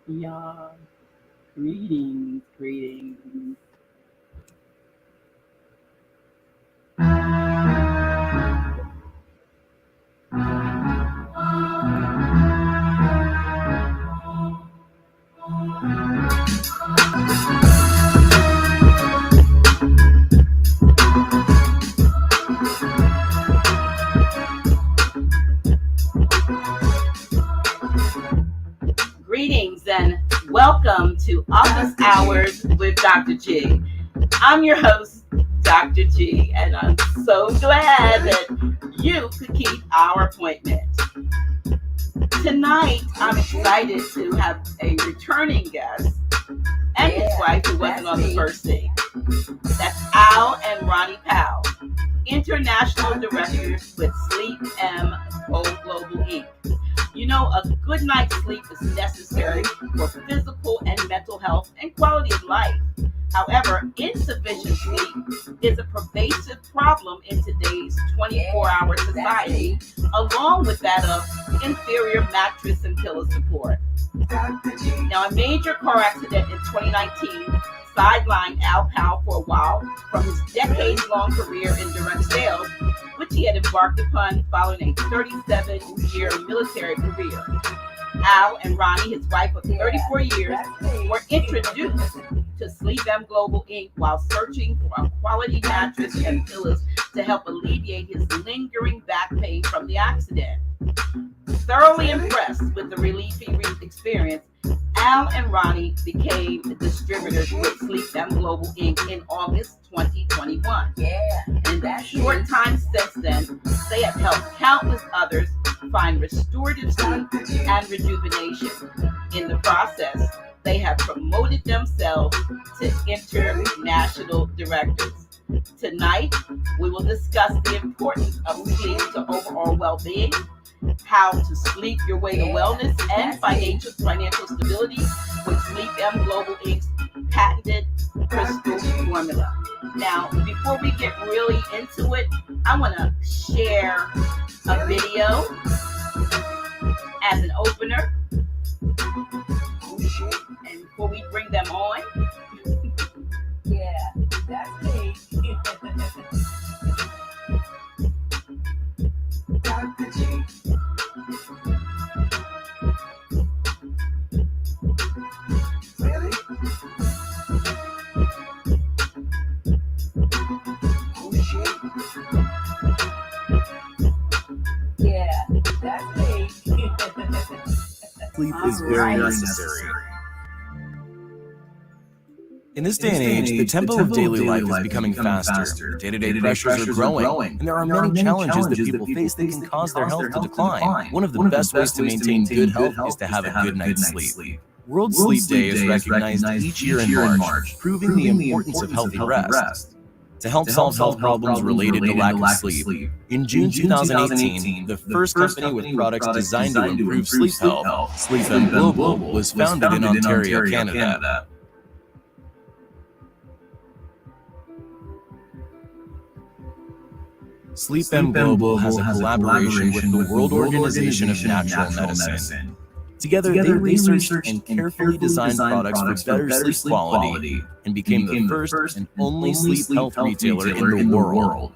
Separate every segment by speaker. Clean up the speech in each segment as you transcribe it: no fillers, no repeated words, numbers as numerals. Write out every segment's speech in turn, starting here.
Speaker 1: Yeah, greetings. Greetings and welcome to Office Hours with Dr. G. I'm your host, Dr. G, and I'm so glad that you could keep our appointment. Tonight, I'm excited to have a returning guest and his wife who wasn't on the first scene. That's Al and Rani Powell, International Directors with SleepM Global Inc. You know, a good night's sleep is necessary for physical and mental health and quality of life. However, insufficient sleep is a pervasive problem in today's 24-hour society, along with that of inferior mattress and pillow support. Now, a major car accident in 2019 sidelined Al Powell for a while from his decades-long career in direct sales, which he had embarked upon following a 37-year military career. Al and Rani, his wife of 34 years, were introduced to SleepM Global Inc. while searching for a quality mattress and pillows to help alleviate his lingering back pain from the accident. Thoroughly impressed with the relief he experienced, Al and Rani became distributors with SleepM Global Inc. in August 2021. And in that short time since then, they have helped countless others find restorative sleep and rejuvenation. In the process, they have promoted themselves to international directors. Tonight, we will discuss the importance of sleep to overall well-being, how to sleep your way to wellness and financial stability with SleepM Global Inc.'s patented crystal formula. Now, before we get really into it, I want to share a video as an opener. And before we bring them on, that's me. Dr. G. Really? Oh shit. Yeah, that's me.
Speaker 2: Sleep is very necessary. In this day and age, the tempo of daily life is becoming faster. Day-to-day pressures are growing, and there are many challenges that people face that can cause their health to decline. One of the best ways to maintain good health is to have a good night's sleep. World Sleep Day is recognized each year in March, proving the importance of healthy rest. To help solve health problems related to lack of sleep, in June 2018, the first company with products designed to improve sleep health, SleepM Global, was founded in Ontario, Canada. SleepM Global has a collaboration with the World Organization of Natural Medicine. Together, they researched and carefully designed products for better sleep quality and became the first and only sleep health retailer in the world.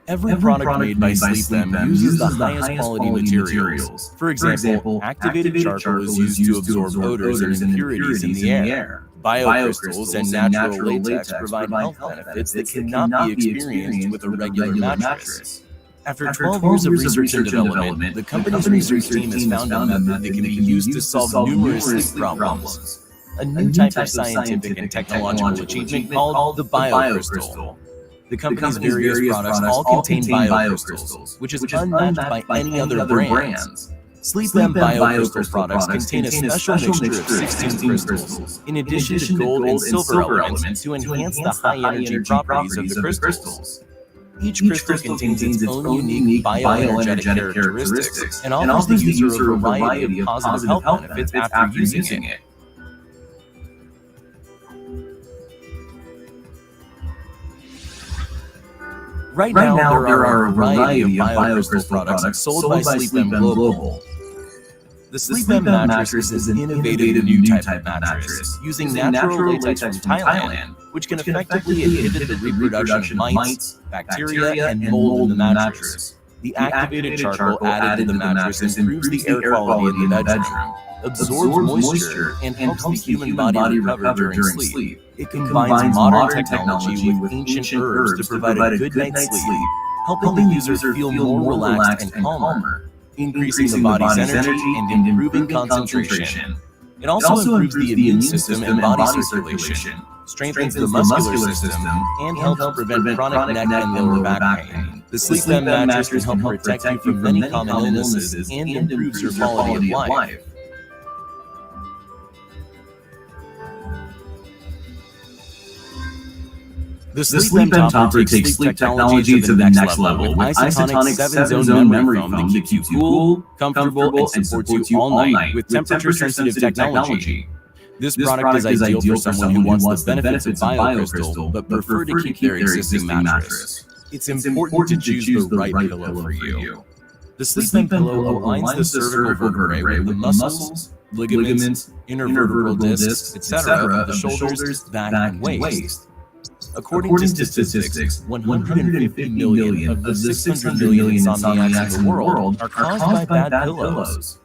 Speaker 2: Every product made by SleepM uses the highest quality materials. For example, activated charcoal is used to absorb odors and impurities in the air. Biocrystals and natural latex provide health benefits that cannot be experienced with a regular mattress. After 12 years of research and development, the company's research team has found a method that can be used to solve numerous sleep problems. A new type of scientific and technological achievement called the biocrystal. The company's various products all contain biocrystals, which is unmatched by any other brands. SleepM biocrystal products contain a special mixture of 16 crystals, in addition to gold and silver elements to enhance the high-energy properties of the crystals. Each crystal contains its own unique bioenergetic characteristics and offers the user a variety of positive health benefits after using it. Right now, there are a variety of biocrystal products sold by SleepM Global. The SleepM mattress is an innovative new type of mattress using natural latex from Thailand, which can effectively inhibit the reproduction of mites, bacteria, and mold in the mattress. The activated charcoal added to the mattress improves the air quality in the bedroom, absorbs moisture, and helps the human body recover during sleep. It combines modern technology with ancient herbs to provide a good night's sleep, helping the user feel more relaxed and calmer, increasing the body's energy and improving concentration. It also improves the immune system and body circulation, strengthens the muscular system, and helps prevent chronic neck and lower back pain. The SleepM mattress can help protect you from many common illnesses and improves your quality of life. The SleepM Topper takes sleep technology to the next level with isotonic 7-zone memory foam that keeps you cool, comfortable, and supports you all night with temperature-sensitive technology. This product is ideal for someone who wants the benefits of BioCrystal but prefer to keep their existing mattress. It's important to choose the right pillow for you. The SleepM pillow aligns the cervical vertebrae with the muscles, ligaments, intervertebral discs, etc. of the shoulders, back, and waist. According to statistics, 150 million of the 600 million insomniacs in the world are caused by bad pillows.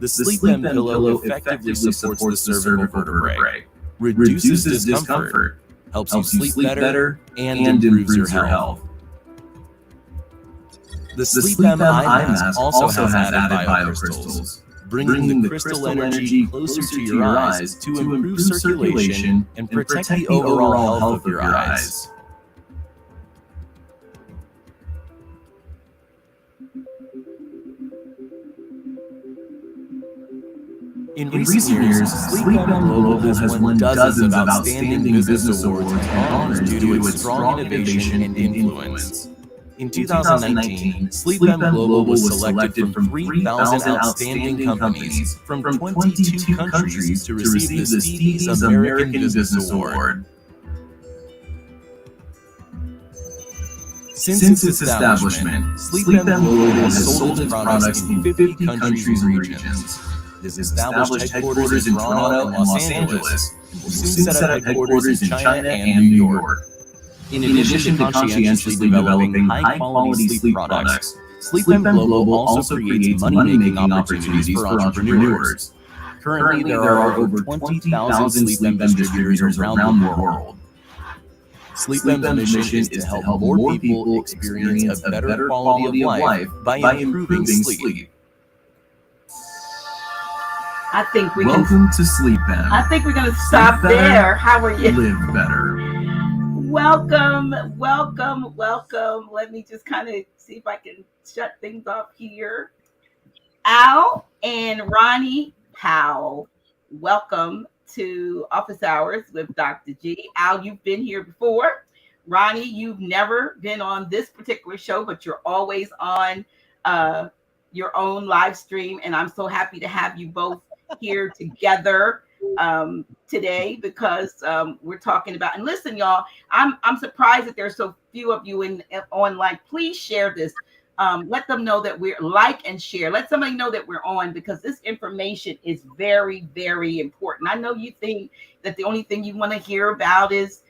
Speaker 2: The SleepM pillow effectively supports the cervical vertebrae, reduces discomfort, helps you sleep better, and improves your health. The SleepM eye mask also has added biocrystals, bringing the crystal energy closer to your eyes to improve circulation and protect the overall health of your eyes. In recent years, SleepM Global has won dozens of outstanding business awards and honors due to its strong innovation and influence. In 2019, SleepM Global was selected from 3,000 outstanding companies from 22 countries to receive the Stevie's American Business Award. Since its establishment, SleepM Global has sold its products in 50 countries and regions. It has established headquarters in Toronto and Los Angeles, and will soon set up headquarters in China and New York. In addition to conscientiously developing high-quality sleep products, SleepM Global also creates money-making opportunities for entrepreneurs. Currently, there are over 20,000 SleepM distributors around the world. SleepM's mission is to help more people experience a better quality of life by improving sleep.
Speaker 1: I think we
Speaker 3: Welcome to SleepM.
Speaker 1: I think we're going to stop there. How are you?
Speaker 3: Live better.
Speaker 1: Welcome. Let me just kind of see if I can shut things off here. Al and Rani Powell, welcome to Office Hours with Dr. G. Al, you've been here before. Rani, you've never been on this particular show, but you're always on your own live stream, and I'm so happy to have you both here together today because we're talking about, and listen, y'all, I'm surprised that there's so few of you on. Like, please share this. Let them know that we're like and share. Let somebody know that we're on, because this information is very, very important. I know you think that the only thing you want to hear about is,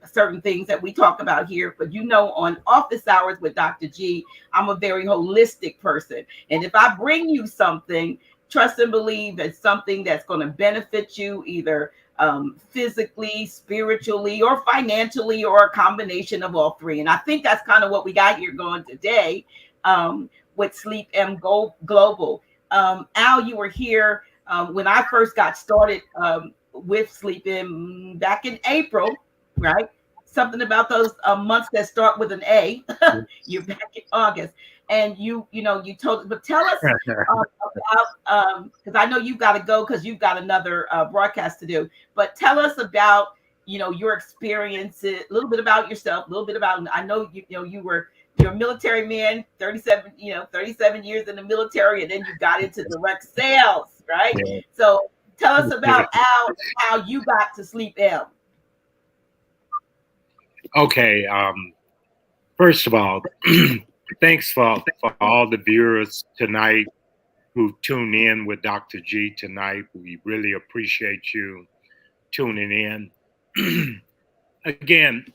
Speaker 1: certain things that we talk about here, but on Office Hours with Dr. G, I'm a very holistic person. And if I bring you something, trust and believe it's something that's going to benefit you either physically, spiritually, or financially, or a combination of all three. And I think that's kind of what we got here going today with SleepM Global. Al, you were here when I first got started with SleepM back in April, right? Something about those months that start with an A. You're back in August. And you told us, but tell us about, because I know you've got to go because you've got another broadcast to do, but tell us about, your experiences, a little bit about yourself, a little bit about, I know, you're a military man, 37 years in the military, and then you got into direct sales, right? Yeah. So tell us about, Al, how you got to SleepM.
Speaker 4: Okay.
Speaker 3: First of all, thanks for all the viewers tonight who tuned in with Dr. G tonight. We really appreciate you tuning in. Again,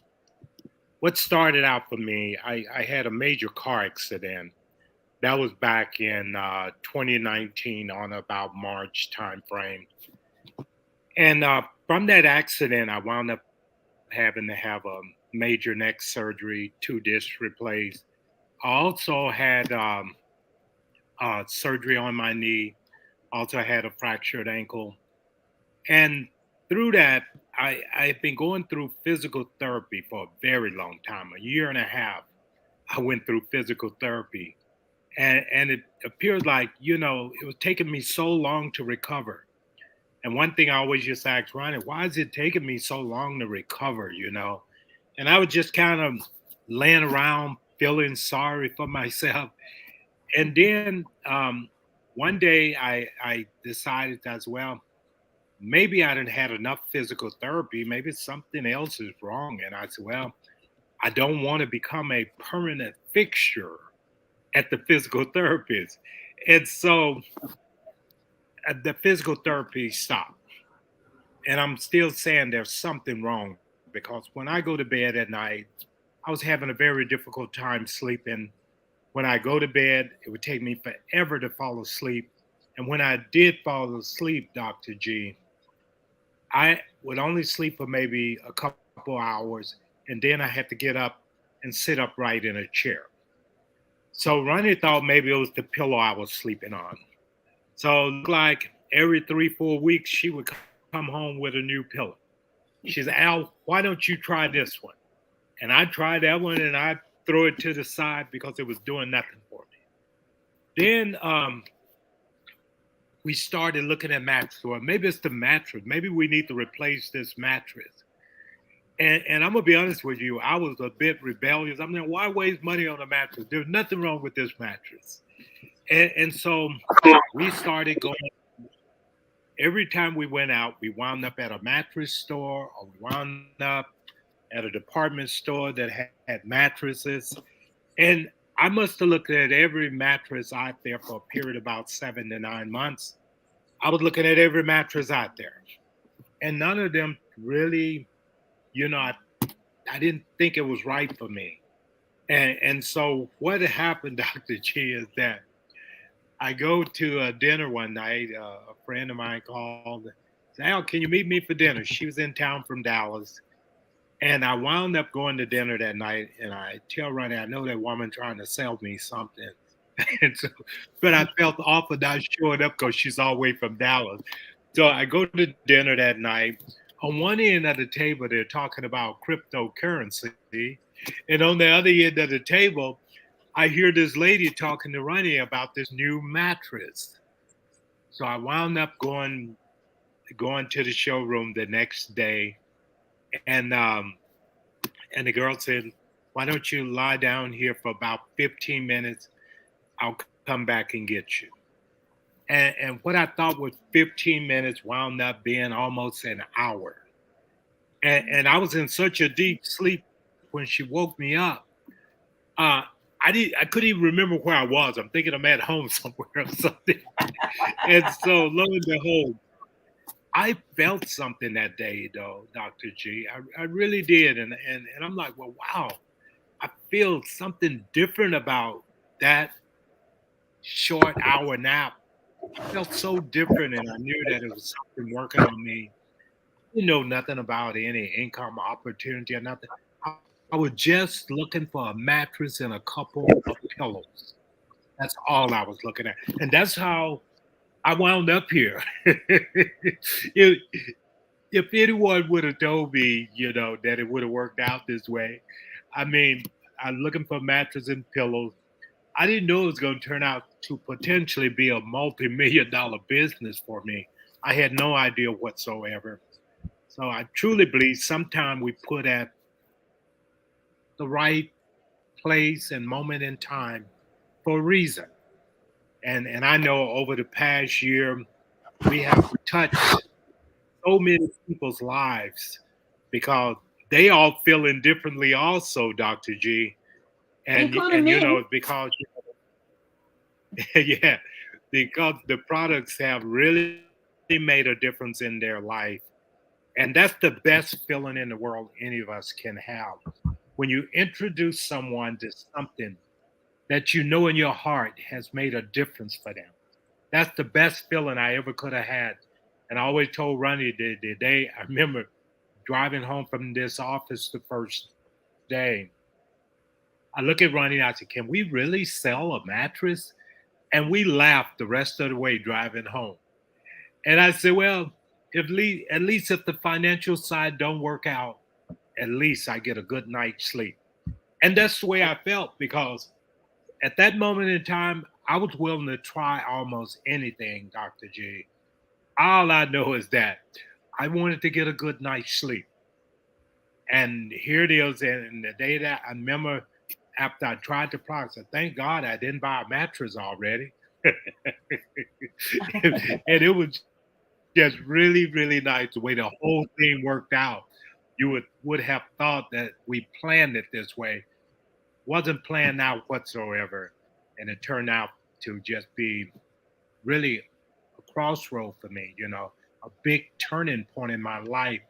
Speaker 3: what started out for me, I had a major car accident. That was back in 2019 on about March timeframe. And from that accident, I wound up having to have a major neck surgery, 2 discs replaced. I also had surgery on my knee, also had a fractured ankle. And through that, I've been going through physical therapy for a very long time, a year and a half. I went through physical therapy. And it appeared like, it was taking me so long to recover. And one thing I always just ask Ronnie, why is it taking me so long to recover? And I was just kind of laying around feeling sorry for myself. And then one day I decided as well, maybe I didn't had enough physical therapy. Maybe something else is wrong. And I said, well, I don't want to become a permanent fixture at the physical therapist. And so the physical therapy stopped. And I'm still saying there's something wrong because when I go to bed at night, I was having a very difficult time sleeping. When I go to bed, it would take me forever to fall asleep. And when I did fall asleep, Dr. G, I would only sleep for maybe a couple hours, and then I had to get up and sit upright in a chair. So Ronnie thought maybe it was the pillow I was sleeping on. So it looked like every 3, 4 weeks she would come home with a new pillow. She said, Al, why don't you try this one? And I tried that one and I threw it to the side because it was doing nothing for me. Then we started looking at mattress. Well, maybe it's the mattress. Maybe we need to replace this mattress. And I'm gonna be honest with you, I was a bit rebellious. I'm like, why waste money on a mattress? There's nothing wrong with this mattress. And so we started going. Every time we went out, we wound up at a mattress store or we wound up at a department store that had mattresses. And I must have looked at every mattress out there for a period of about 7 to 9 months. I was looking at every mattress out there. And none of them really, I didn't think it was right for me. And so what happened, Dr. G, is that I go to a dinner one night. A friend of mine called, said, Al, can you meet me for dinner? She was in town from Dallas. And I wound up going to dinner that night. And I tell Ronnie, I know that woman trying to sell me something. And so, but I felt awful not showing up because she's all the way from Dallas. So I go to dinner that night. On one end of the table, they're talking about cryptocurrency. And on the other end of the table, I hear this lady talking to Ronnie about this new mattress. So I wound up going to the showroom the next day, and the girl said, "Why don't you lie down here for about 15 minutes? I'll come back and get you." And what I thought was 15 minutes wound up being almost an hour. And I was in such a deep sleep when she woke me up. I couldn't even remember where I was. I'm thinking I'm at home somewhere or something. And so lo and behold, I felt something that day though, Dr. G. I really did. And I'm like, well, wow, I feel something different about that short hour nap. It felt so different and I knew that it was something working on me. You know nothing about any income opportunity or nothing. I was just looking for a mattress and a couple of pillows. That's all I was looking at. And that's how I wound up here. if, if anyone would have told me, that it would have worked out this way, I mean, I'm looking for mattress and pillows. I didn't know it was going to turn out to potentially be a multi-million dollar business for me. I had no idea whatsoever. So I truly believe sometime we put at the right place and moment in time for a reason. And I know over the past year we have touched so many people's lives because they all feeling differently also, Dr. G.
Speaker 1: including
Speaker 3: you
Speaker 1: me.
Speaker 3: know, because yeah, because the products have really made a difference in their life. And that's the best feeling in the world any of us can have. When you introduce someone to something that you know in your heart has made a difference for them. That's the best feeling I ever could have had. And I always told Ronnie the day I remember driving home from this office the first day. I look at Ronnie and I said, "Can we really sell a mattress?" And we laughed the rest of the way driving home. And I said, "Well, at least if the financial side don't work out, at least I get a good night's sleep." And that's the way I felt because at that moment in time, I was willing to try almost anything, Dr. G. All I know is that I wanted to get a good night's sleep. And here it is. And the day that I remember after I tried the products, I thank God I didn't buy a mattress already. And it was just really, really nice the way the whole thing worked out. You would have thought that we planned it this way. Wasn't planned out whatsoever. And it turned out to just be really a crossroad for me, you know, a big turning point in my life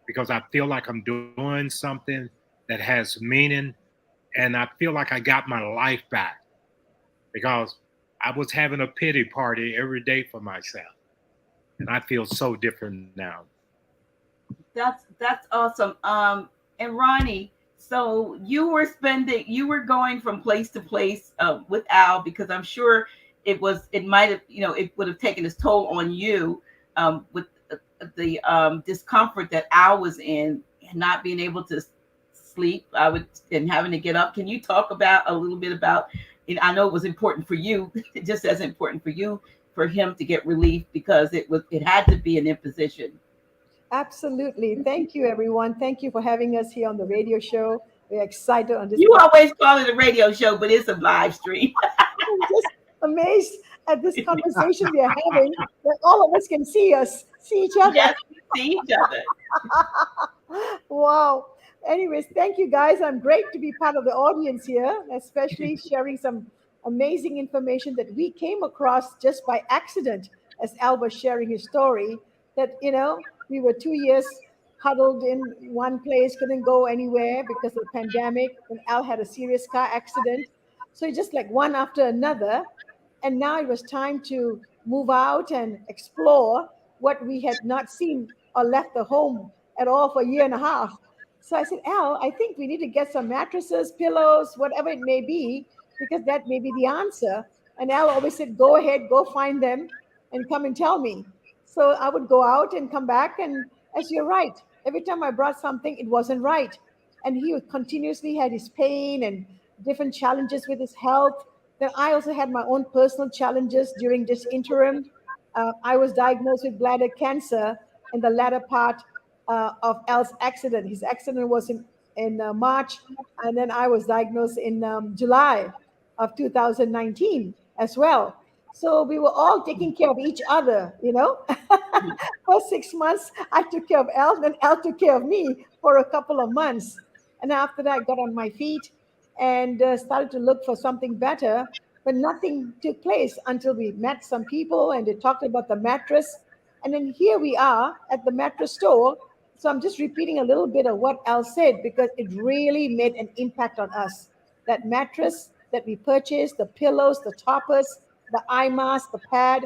Speaker 3: because I feel like I'm doing something that has meaning and I feel like I got my life back because I was having a pity party every day for myself and I feel so different now.
Speaker 1: That's awesome. And Ronnie, so you were going from place to place with Al because I'm sure it might have, it would have taken its toll on you with the discomfort that Al was in, and not being able to sleep. And having to get up. Can you talk about a little bit about? And I know it was important for you, just as important for you, for him to get relief because it had to be an imposition.
Speaker 4: Absolutely. Thank you, everyone. Thank you for having us here on the radio show. We're excited on this
Speaker 1: You
Speaker 4: platform.
Speaker 1: always call it a radio show, but it's a live stream.
Speaker 4: I'm just amazed at this conversation we are having that all of us can see each other.
Speaker 1: Yes, we see each other.
Speaker 4: Wow. Anyways, thank you guys. I'm great to be part of the audience here, especially sharing some amazing information that we came across just by accident as Al was sharing his story. That, we were 2 years huddled in one place, couldn't go anywhere because of the pandemic. And Al had a serious car accident. So it's just like one after another. And now it was time to move out and explore what we had not seen or left the home at all for a year and a half. So I said, Al, I think we need to get some mattresses, pillows, whatever it may be, because that may be the answer. And Al always said, go ahead, go find them and come and tell me. So I would go out and come back. And as you're right, every time I brought something, it wasn't right. And he would continuously had his pain and different challenges with his health. Then I also had my own personal challenges during this interim. I was diagnosed with bladder cancer in the latter part of Al's accident. His accident was in March, and then I was diagnosed in July of 2019 as well. So we were all taking care of each other. For 6 months, I took care of Al, then Al took care of me for a couple of months. And after that, I got on my feet and started to look for something better. But nothing took place until we met some people and they talked about the mattress. And then here we are at the mattress store. So I'm just repeating a little bit of what Al said because it really made an impact on us. That mattress that we purchased, the pillows, the toppers, the eye mask, the pad,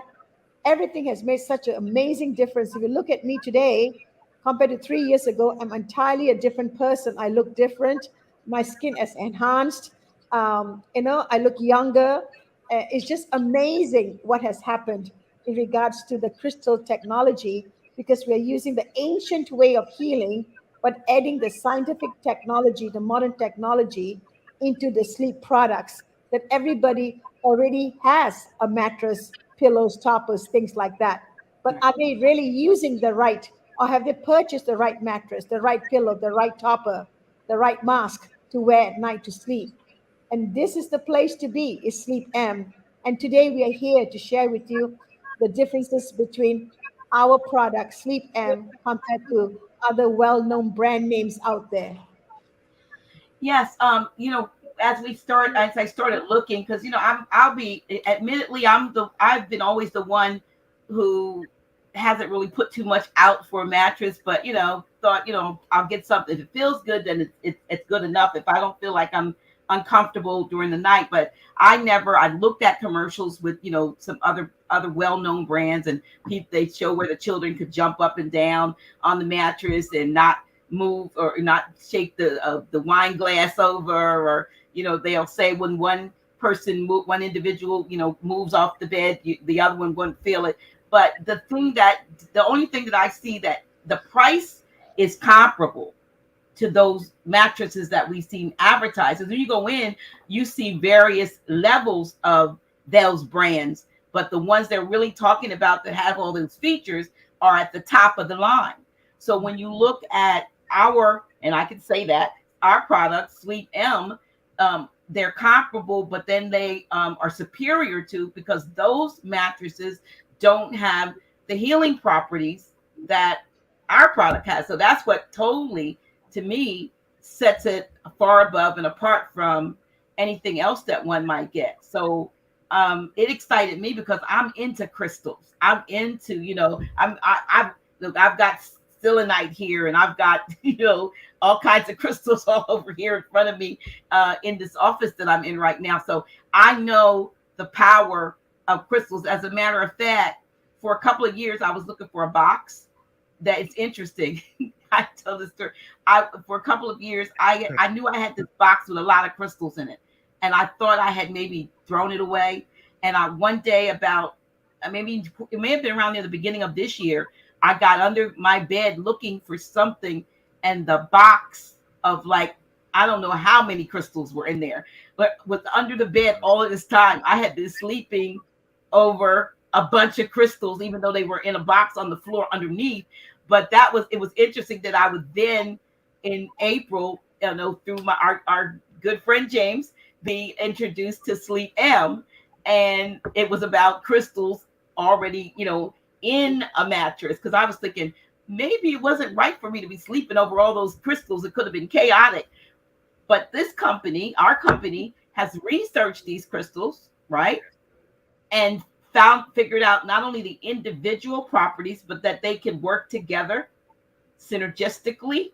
Speaker 4: everything has made such an amazing difference. If you look at me today, compared to 3 years ago, I'm entirely a different person. I look different. My skin is enhanced. I look younger. It's just amazing what has happened in regards to the crystal technology because we're using the ancient way of healing, but adding the scientific technology, the modern technology into the sleep products that everybody already has a mattress, pillows, toppers, things like that. But are they really using the right, or have they purchased the right mattress, the right pillow, the right topper, the right mask to wear at night to sleep? And this is the place to be, is Sleep M. And today we are here to share with you the differences between our product, Sleep M, compared to other well-known brand names out there.
Speaker 1: Yes, as I started looking, because I'll be admittedly I've been always the one who hasn't really put too much out for a mattress, but thought I'll get something. If it feels good, then it's good enough. If I don't feel like I'm uncomfortable during the night, but I looked at commercials with some other well-known brands, and they show where the children could jump up and down on the mattress and not move or not shake the wine glass over, or they'll say when one individual moves off the bed, the other one wouldn't feel it. But the only thing that I see, that the price is comparable to those mattresses that we've seen advertised. And when you go in, you see various levels of those brands, but the ones they're really talking about that have all those features are at the top of the line. So when you look at and I can say that our product, SleepM, they're comparable, but then they are superior to, because those mattresses don't have the healing properties that our product has. So that's what totally, to me, sets it far above and apart from anything else that one might get. So it excited me because I'm into crystals. I'm into, I've got selenite here, and I've got, all kinds of crystals all over here in front of me in this office that I'm in right now. So I know the power of crystals. As a matter of fact, for a couple of years, I was looking for a box. That it's interesting. I tell this story. For a couple of years, I knew I had this box with a lot of crystals in it, and I thought I had maybe thrown it away. And one day, about maybe it may have been around near the beginning of this year, I got under my bed looking for something, and the box of, like, I don't know how many crystals were in there, but with under the bed all of this time, I had been sleeping over a bunch of crystals, even though they were in a box on the floor underneath. But it was interesting that I would then, in April, through our good friend James, be introduced to SleepM, and it was about crystals already, in a mattress, because I was thinking maybe it wasn't right for me to be sleeping over all those crystals. It could have been chaotic. But our company, has researched these crystals, right? And figured out not only the individual properties, but that they can work together synergistically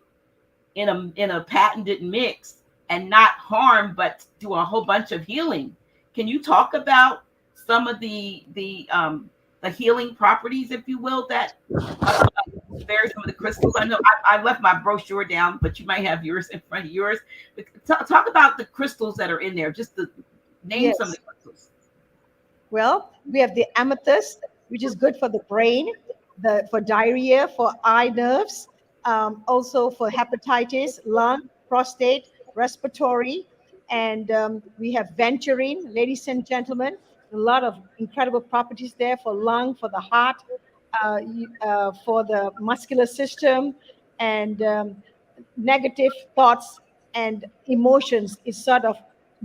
Speaker 1: in a patented mix and not harm, but do a whole bunch of healing. Can you talk about some of the healing properties, if you will, that vary some of the crystals? I know I left my brochure down, but you might have yours in front of yours. Talk about the crystals that are in there, just to name some of the crystals.
Speaker 4: Well, we have the amethyst, which is good for the brain, for diarrhea, for eye nerves, also for hepatitis, lung, prostate, respiratory, and we have venturine, ladies and gentlemen. A lot of incredible properties there for lung, for the heart, for the muscular system, and negative thoughts and emotions. It sort of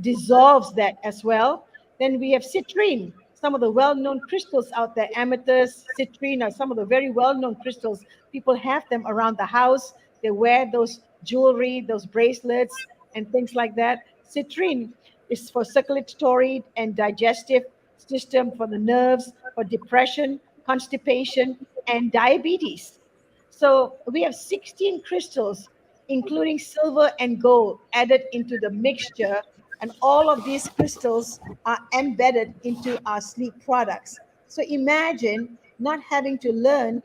Speaker 4: dissolves that as well. Then we have citrine, some of the well-known crystals out there. Amethyst, citrine are some of the very well-known crystals. People have them around the house. They wear those jewelry, those bracelets, and things like that. Citrine is for circulatory and digestive system, for the nerves, for depression, constipation, and diabetes. So we have 16 crystals, including silver and gold, added into the mixture, and all of these crystals are embedded into our sleep products. So imagine not having to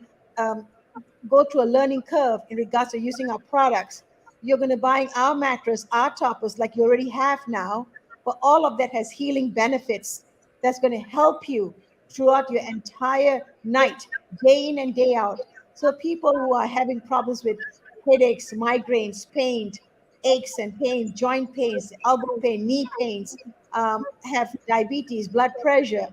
Speaker 4: go through a learning curve in regards to using our products. You're going to buy our mattress, our toppers, like you already have now, but all of that has healing benefits that's going to help you throughout your entire night, day in and day out. So people who are having problems with headaches, migraines, pain, aches and pain, joint pains, elbow pain, knee pains, have diabetes, blood pressure,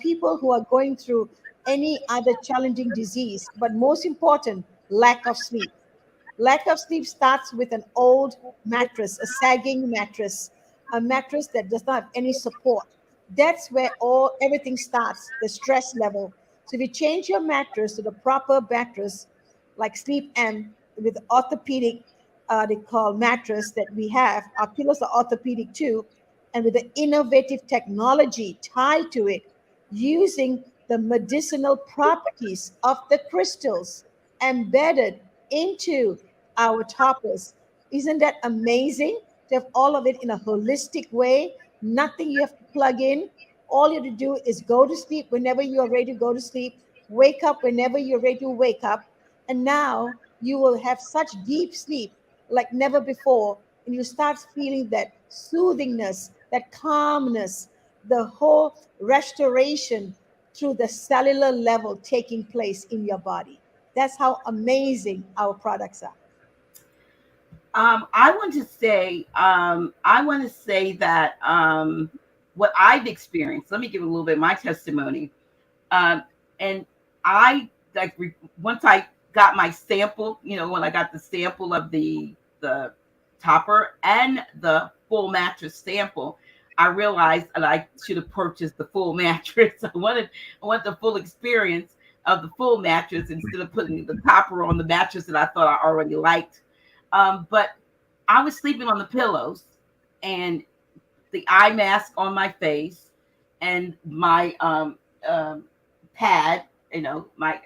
Speaker 4: people who are going through any other challenging disease, but most important, lack of sleep. Lack of sleep starts with an old mattress, a sagging mattress, a mattress that does not have any support. That's where everything starts, the stress level. So if you change your mattress to the proper mattress, like Sleep M with orthopedic they call mattress that we have. Our pillows are orthopedic too, and with the innovative technology tied to it, using the medicinal properties of the crystals embedded into our toppers. Isn't that amazing to have all of it in a holistic way? Nothing you have to plug in. All you have to do is go to sleep whenever you are ready to go to sleep, wake up whenever you're ready to wake up, and now you will have such deep sleep like never before. And you start feeling that soothingness, that calmness, the whole restoration through the cellular level taking place in your body. That's how amazing our products are.
Speaker 1: I want to say that what I've experienced. Let me give a little bit of my testimony. Um, and I once I got my sample, when I got the sample of the topper and the full mattress sample, I realized that I should have purchased the full mattress. I want the full experience of the full mattress instead of putting the topper on the mattress that I thought I already liked. But I was sleeping on the pillows and the eye mask on my face and my pad, my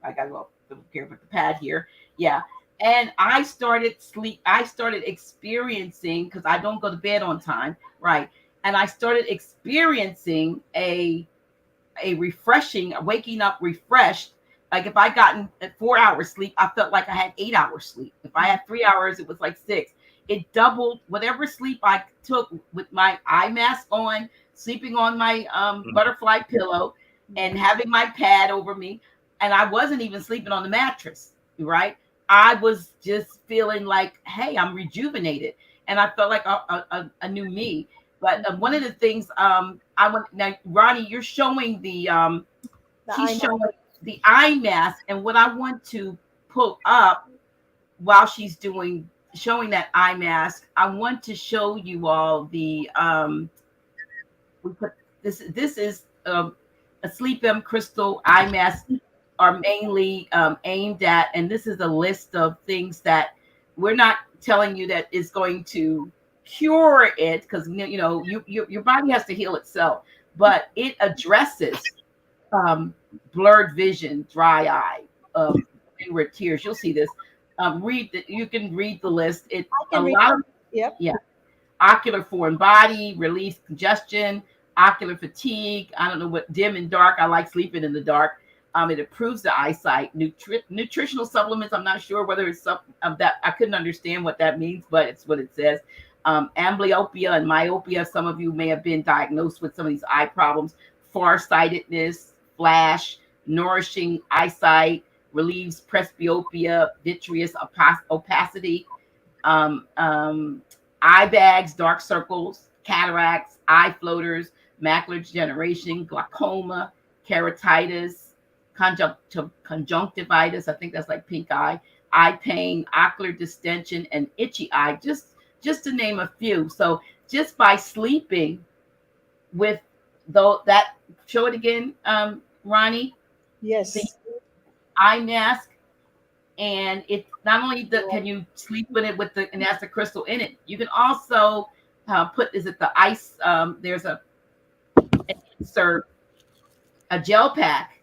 Speaker 1: I got a little careful with the pad here. Yeah. And I started experiencing, because I don't go to bed on time, right? And I started experiencing a refreshing, waking up refreshed. Like if I gotten 4 hours sleep, I felt like I had 8 hours sleep. If I had 3 hours, it was like 6. It doubled whatever sleep I took with my eye mask on, sleeping on my butterfly pillow, and having my pad over me. And I wasn't even sleeping on the mattress, right? I was just feeling like, hey, I'm rejuvenated. And I felt like a new me. But one of the things I want now, Ronnie, you're showing she's showing the eye mask, and what I want to pull up while she's showing that eye mask, I want to show you all the we put this is a SleepM crystal eye mask are mainly aimed at, and this is a list of things that we're not telling you that is going to cure it, because your body has to heal itself, but it addresses blurred vision, dry eye, inward tears. You'll see this. You can read the list.
Speaker 4: Yep.
Speaker 1: Yeah. Ocular foreign body, relieves congestion, ocular fatigue. I don't know what dim and dark. I like sleeping in the dark. It improves the eyesight. Nutritional supplements. I'm not sure whether it's some of that. I couldn't understand what that means, but it's what it says. Amblyopia and myopia. Some of you may have been diagnosed with some of these eye problems. Farsightedness, flash, nourishing eyesight, relieves presbyopia, vitreous opacity, eye bags, dark circles, cataracts, eye floaters, macular degeneration, glaucoma, keratitis, conjunctivitis. I think that's like pink eye pain, ocular distension, and itchy eye, just to name a few. So just by sleeping with that, show it again, Ronnie.
Speaker 4: Yes.
Speaker 1: The eye mask, and it's not only can you sleep with it and that's the crystal in it. You can also put the ice. There's insert a gel pack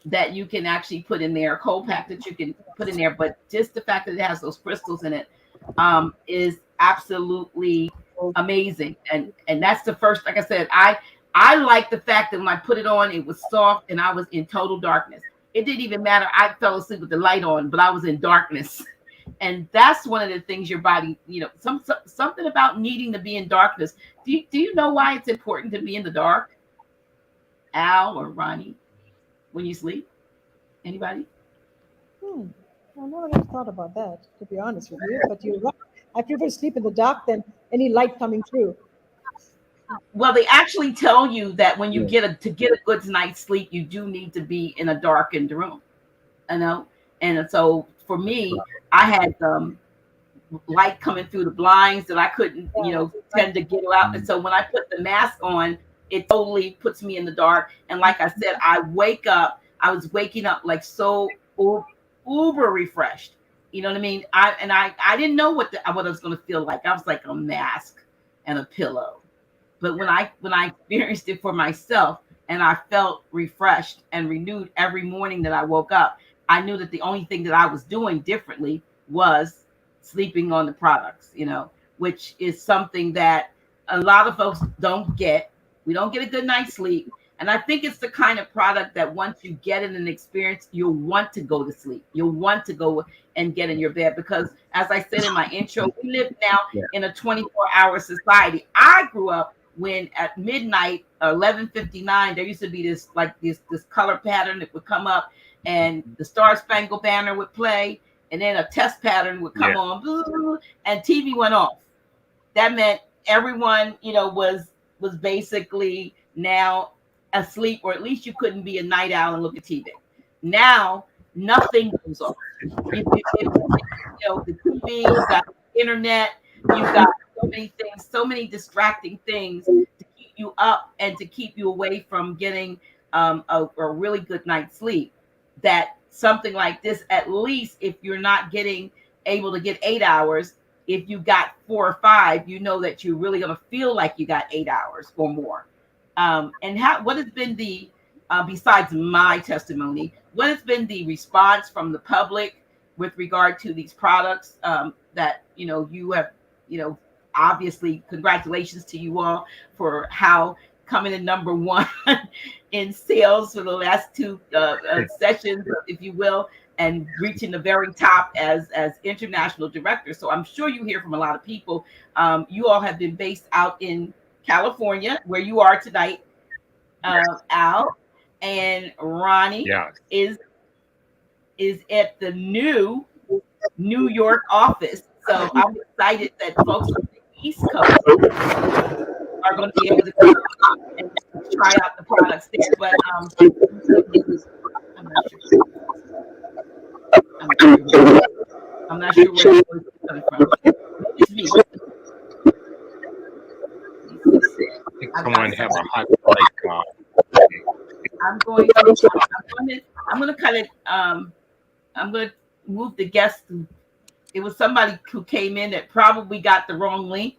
Speaker 1: that you can actually put in there, a cold pack that you can put in there. But just the fact that it has those crystals in it is absolutely amazing. And that's the first, like I said, I like the fact that when I put it on, it was soft and I was in total darkness. It didn't even matter. I fell asleep with the light on, but I was in darkness. And that's one of the things your body, something about needing to be in darkness. Do you know why it's important to be in the dark? Al or Ronnie, when you sleep? Anybody?
Speaker 4: I never really thought about that, to be honest with you. But you're right. I prefer to sleep in the dark than any light coming through.
Speaker 1: Well, they actually tell you that when you get a good night's sleep, you do need to be in a darkened room, And so for me, I had light coming through the blinds that I couldn't, tend to get out. And so when I put the mask on, it totally puts me in the dark. And like I said, I was waking up like so uber refreshed. You know what I mean? I didn't know what I was going to feel like. I was like a mask and a pillow. But when I experienced it for myself and I felt refreshed and renewed every morning that I woke up, I knew that the only thing that I was doing differently was sleeping on the products, which is something that a lot of folks don't get. We don't get a good night's sleep. And I think it's the kind of product that once you get in an experience, you'll want to go to sleep. You'll want to go and get in your bed because, as I said in my intro, we live now in a 24-hour society. I grew up when at midnight, 11:59, there used to be this color pattern that would come up, and the Star Spangled Banner would play, and then a test pattern would come on, and TV went off. That meant everyone, was basically now asleep, or at least you couldn't be a night owl and look at TV. Now nothing goes off. The TV, you got the internet, you got so many things, so many distracting things to keep you up and to keep you away from getting a really good night's sleep. That something like this, at least if you're not able to get 8 hours, if you got 4 or 5, you know that you're really going to feel like you got 8 hours or more. And what has been the, besides my testimony, what has been the response from the public with regard to these products that, you have, obviously congratulations to you all for how coming in number 1 in sales for the last 2 sessions, if you will, and reaching the very top as international director. So I'm sure you hear from a lot of people. You all have been based out in California, where you are tonight, Al, and Ronnie is at the new New York office. So I'm excited that folks on the East Coast are going to be able to come and try out the products there. But I'm not sure. I'm not sure where it's coming from. It's me.
Speaker 3: Someone have a hot mic on.
Speaker 1: I'm going to kind of I'm going to move the guest. It was somebody who came in that probably got the wrong link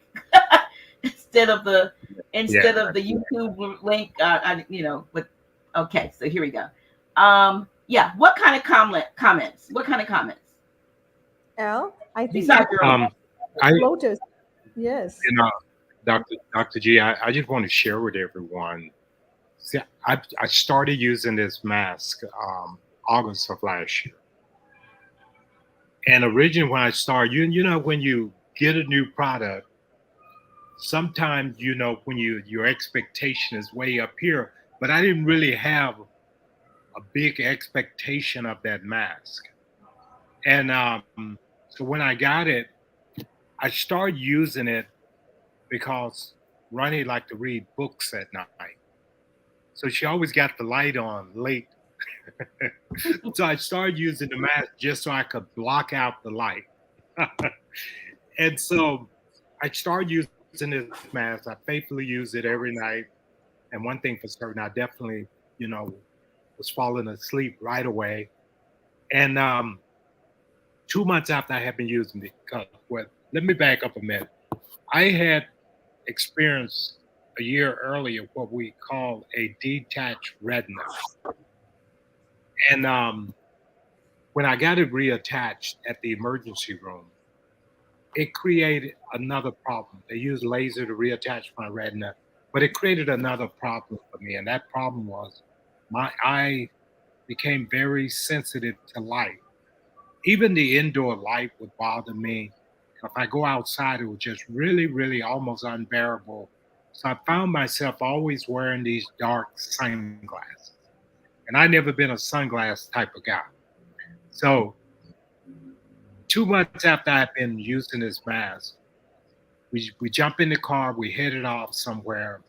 Speaker 1: instead of the YouTube link. But okay, so here we go. What kind of comments? What kind of comments?
Speaker 4: Al, I think
Speaker 1: besides your
Speaker 4: Lotus. Yes.
Speaker 3: Dr. G, I just want to share with everyone. See, I started using this mask August of last year. And originally when I started, when you get a new product, sometimes, when your expectation is way up here, but I didn't really have a big expectation of that mask. And so when I got it, I started using it because Rani liked to read books at night. So she always got the light on late. So I started using the mask just so I could block out the light. And so I started using this mask. I faithfully use it every night. And one thing for certain, I definitely, was falling asleep right away. And 2 months after I had been using it, let me back up a minute. I had experienced a year earlier what we call a detached retina. And when I got it reattached at the emergency room, it created another problem. They used laser to reattach my retina, but it created another problem for me. And that problem was my eye became very sensitive to light. Even the indoor light would bother me. If I go outside, it was just really, really almost unbearable. So I found myself always wearing these dark sunglasses. And I've never been a sunglass type of guy. So 2 months after I've been using this mask, we jump in the car, we headed off somewhere,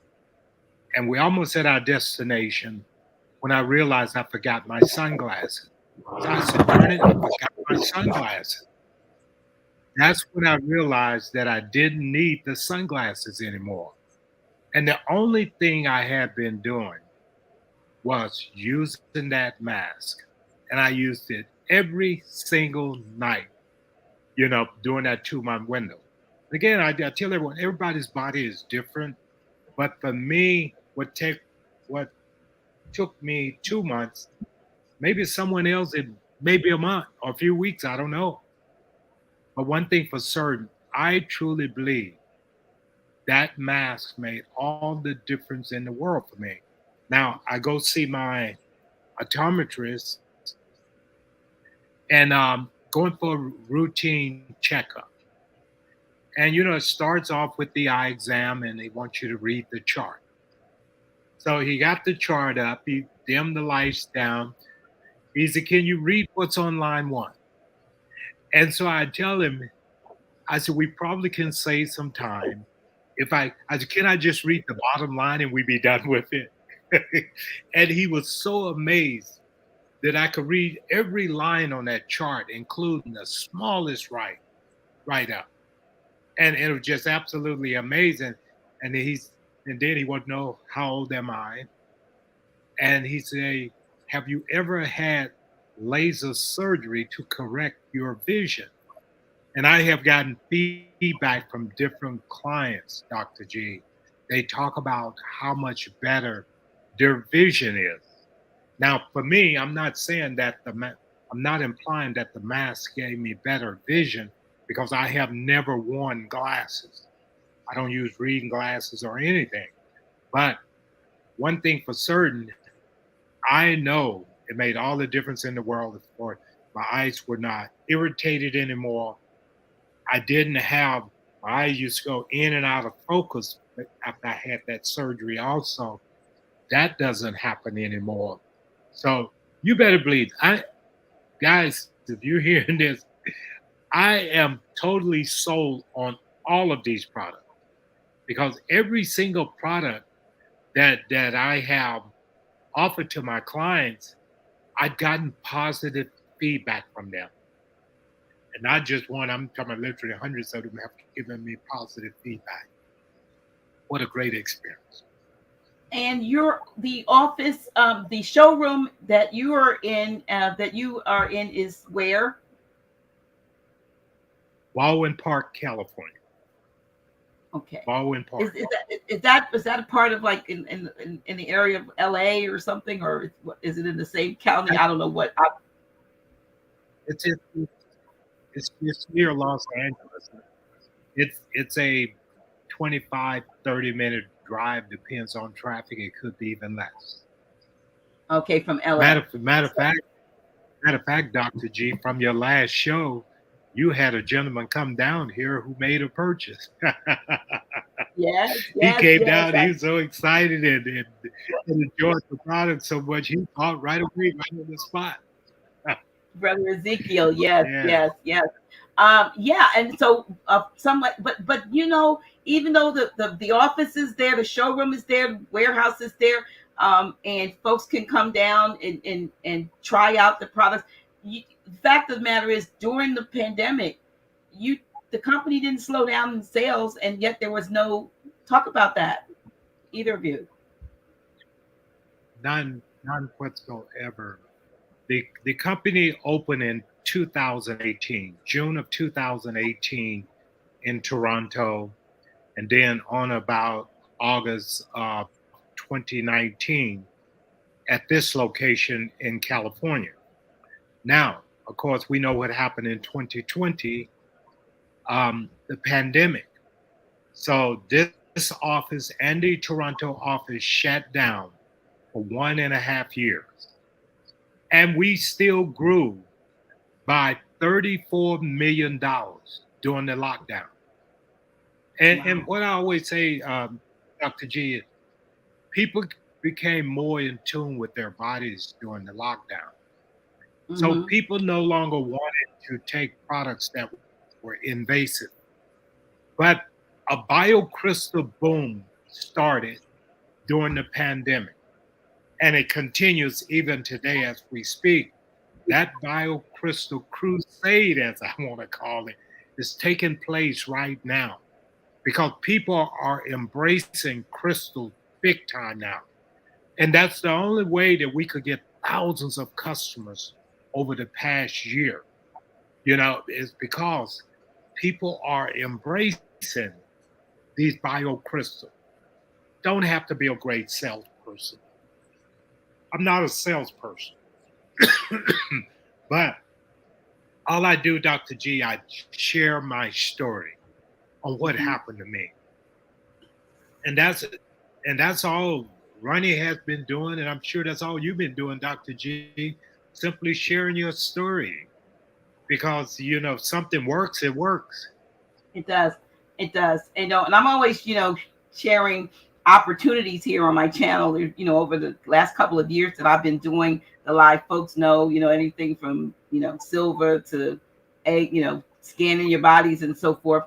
Speaker 3: and we almost at our destination when I realized I forgot my sunglasses. So I said, darn it, I forgot my sunglasses. That's when I realized that I didn't need the sunglasses anymore. And the only thing I had been doing was using that mask. And I used it every single night during that 2-month window. Again, I tell everyone, everybody's body is different. But for me, what took me 2 months, maybe someone else, it maybe a month or a few weeks, I don't know. But one thing for certain, I truly believe that mask made all the difference in the world for me. Now, I go see my optometrist and going for a routine checkup. And, it starts off with the eye exam and they want you to read the chart. So he got the chart up, he dimmed the lights down. He said, "Can you read what's on line 1?" And so I tell him, I said, "We probably can save some time. I said, can I just read the bottom line and we be done with it?" And he was so amazed that I could read every line on that chart, including the smallest right up. And it was just absolutely amazing. And then he wanted to know, how old am I? And he said, "Have you ever had laser surgery to correct your vision?" And I have gotten feedback from different clients, Dr. G. They talk about how much better their vision is. Now, for me, I'm not saying that I'm not implying that the mask gave me better vision, because I have never worn glasses. I don't use reading glasses or anything. But one thing for certain, I know it made all the difference in the world. For my eyes were not irritated anymore. I didn't have, my eyes used to go in and out of focus after I had that surgery also. That doesn't happen anymore. So you better believe, guys, if you're hearing this, I am totally sold on all of these products, because every single product that I have offered to my clients, I've gotten positive feedback from them. And not just one, I'm talking about literally hundreds of them have given me positive feedback. What a great experience.
Speaker 1: And the office, the showroom that you are in, is where?
Speaker 3: Baldwin Park, California.
Speaker 1: Okay.
Speaker 3: Baldwin Park.
Speaker 1: Is that a part of, like, in the area of LA or something, or is it in the same county? I don't know what.
Speaker 3: It's near Los Angeles. It's a 25-30 minute drive, depends on traffic. It could be even less.
Speaker 1: Okay, from LA.
Speaker 3: Matter of fact, Dr. G, from your last show, you had a gentleman come down here who made a purchase.
Speaker 1: Yes,
Speaker 3: he came down. He was so excited and enjoyed the product so much. He bought right away, right on the spot.
Speaker 1: Brother Ezekiel, yes. Yeah, and so somewhat, but even though the office is there, the showroom is there, the warehouse is there, and folks can come down and try out the products. The fact of the matter is, during the pandemic, the company didn't slow down in sales, and yet there was no talk about that, either of you.
Speaker 3: None whatsoever. The company opened in 2018, June of 2018 in Toronto, and then on about August of 2019 at this location in California. Now, of course, we know what happened in 2020, the pandemic. So this office and the Toronto office shut down for 1.5 years. And we still grew by $34 million during the lockdown. And what I always say, Dr. G, is people became more in tune with their bodies during the lockdown. Mm-hmm. So people no longer wanted to take products that were invasive. But a biocrystal boom started during the pandemic. And it continues even today as we speak. That biocrystal crusade, as I want to call it, is taking place right now, because people are embracing crystal big time now. And that's the only way that we could get thousands of customers over the past year. is because people are embracing these biocrystals. Don't have to be a great salesperson. I'm not a salesperson. But all I do, Dr. G, I share my story on what happened to me. And that's all Ronnie has been doing, and I'm sure that's all you've been doing, Dr. G, simply sharing your story. Because if something works, it works.
Speaker 1: It does. It does. And I'm always, sharing opportunities here on my channel. Over the last couple of years that I've been doing the live, folks know, anything from, silver to scanning your bodies and so forth.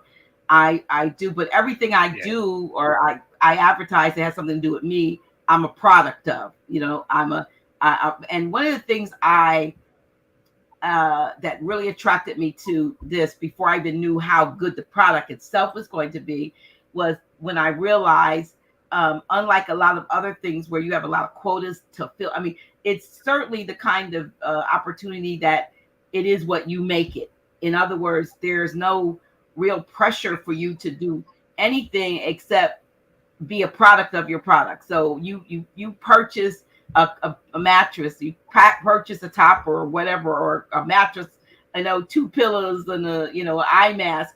Speaker 1: I do, but everything I do or I advertise that has something to do with me, I'm a product of. And one of the things that really attracted me to this before I even knew how good the product itself was going to be was when I realized, unlike a lot of other things where you have a lot of quotas to fill, I mean, it's certainly the kind of opportunity that it is what you make it. In other words, there's no real pressure for you to do anything except be a product of your product. So you purchase a mattress, you purchase a topper or whatever, or a mattress, 2 pillows and an eye mask.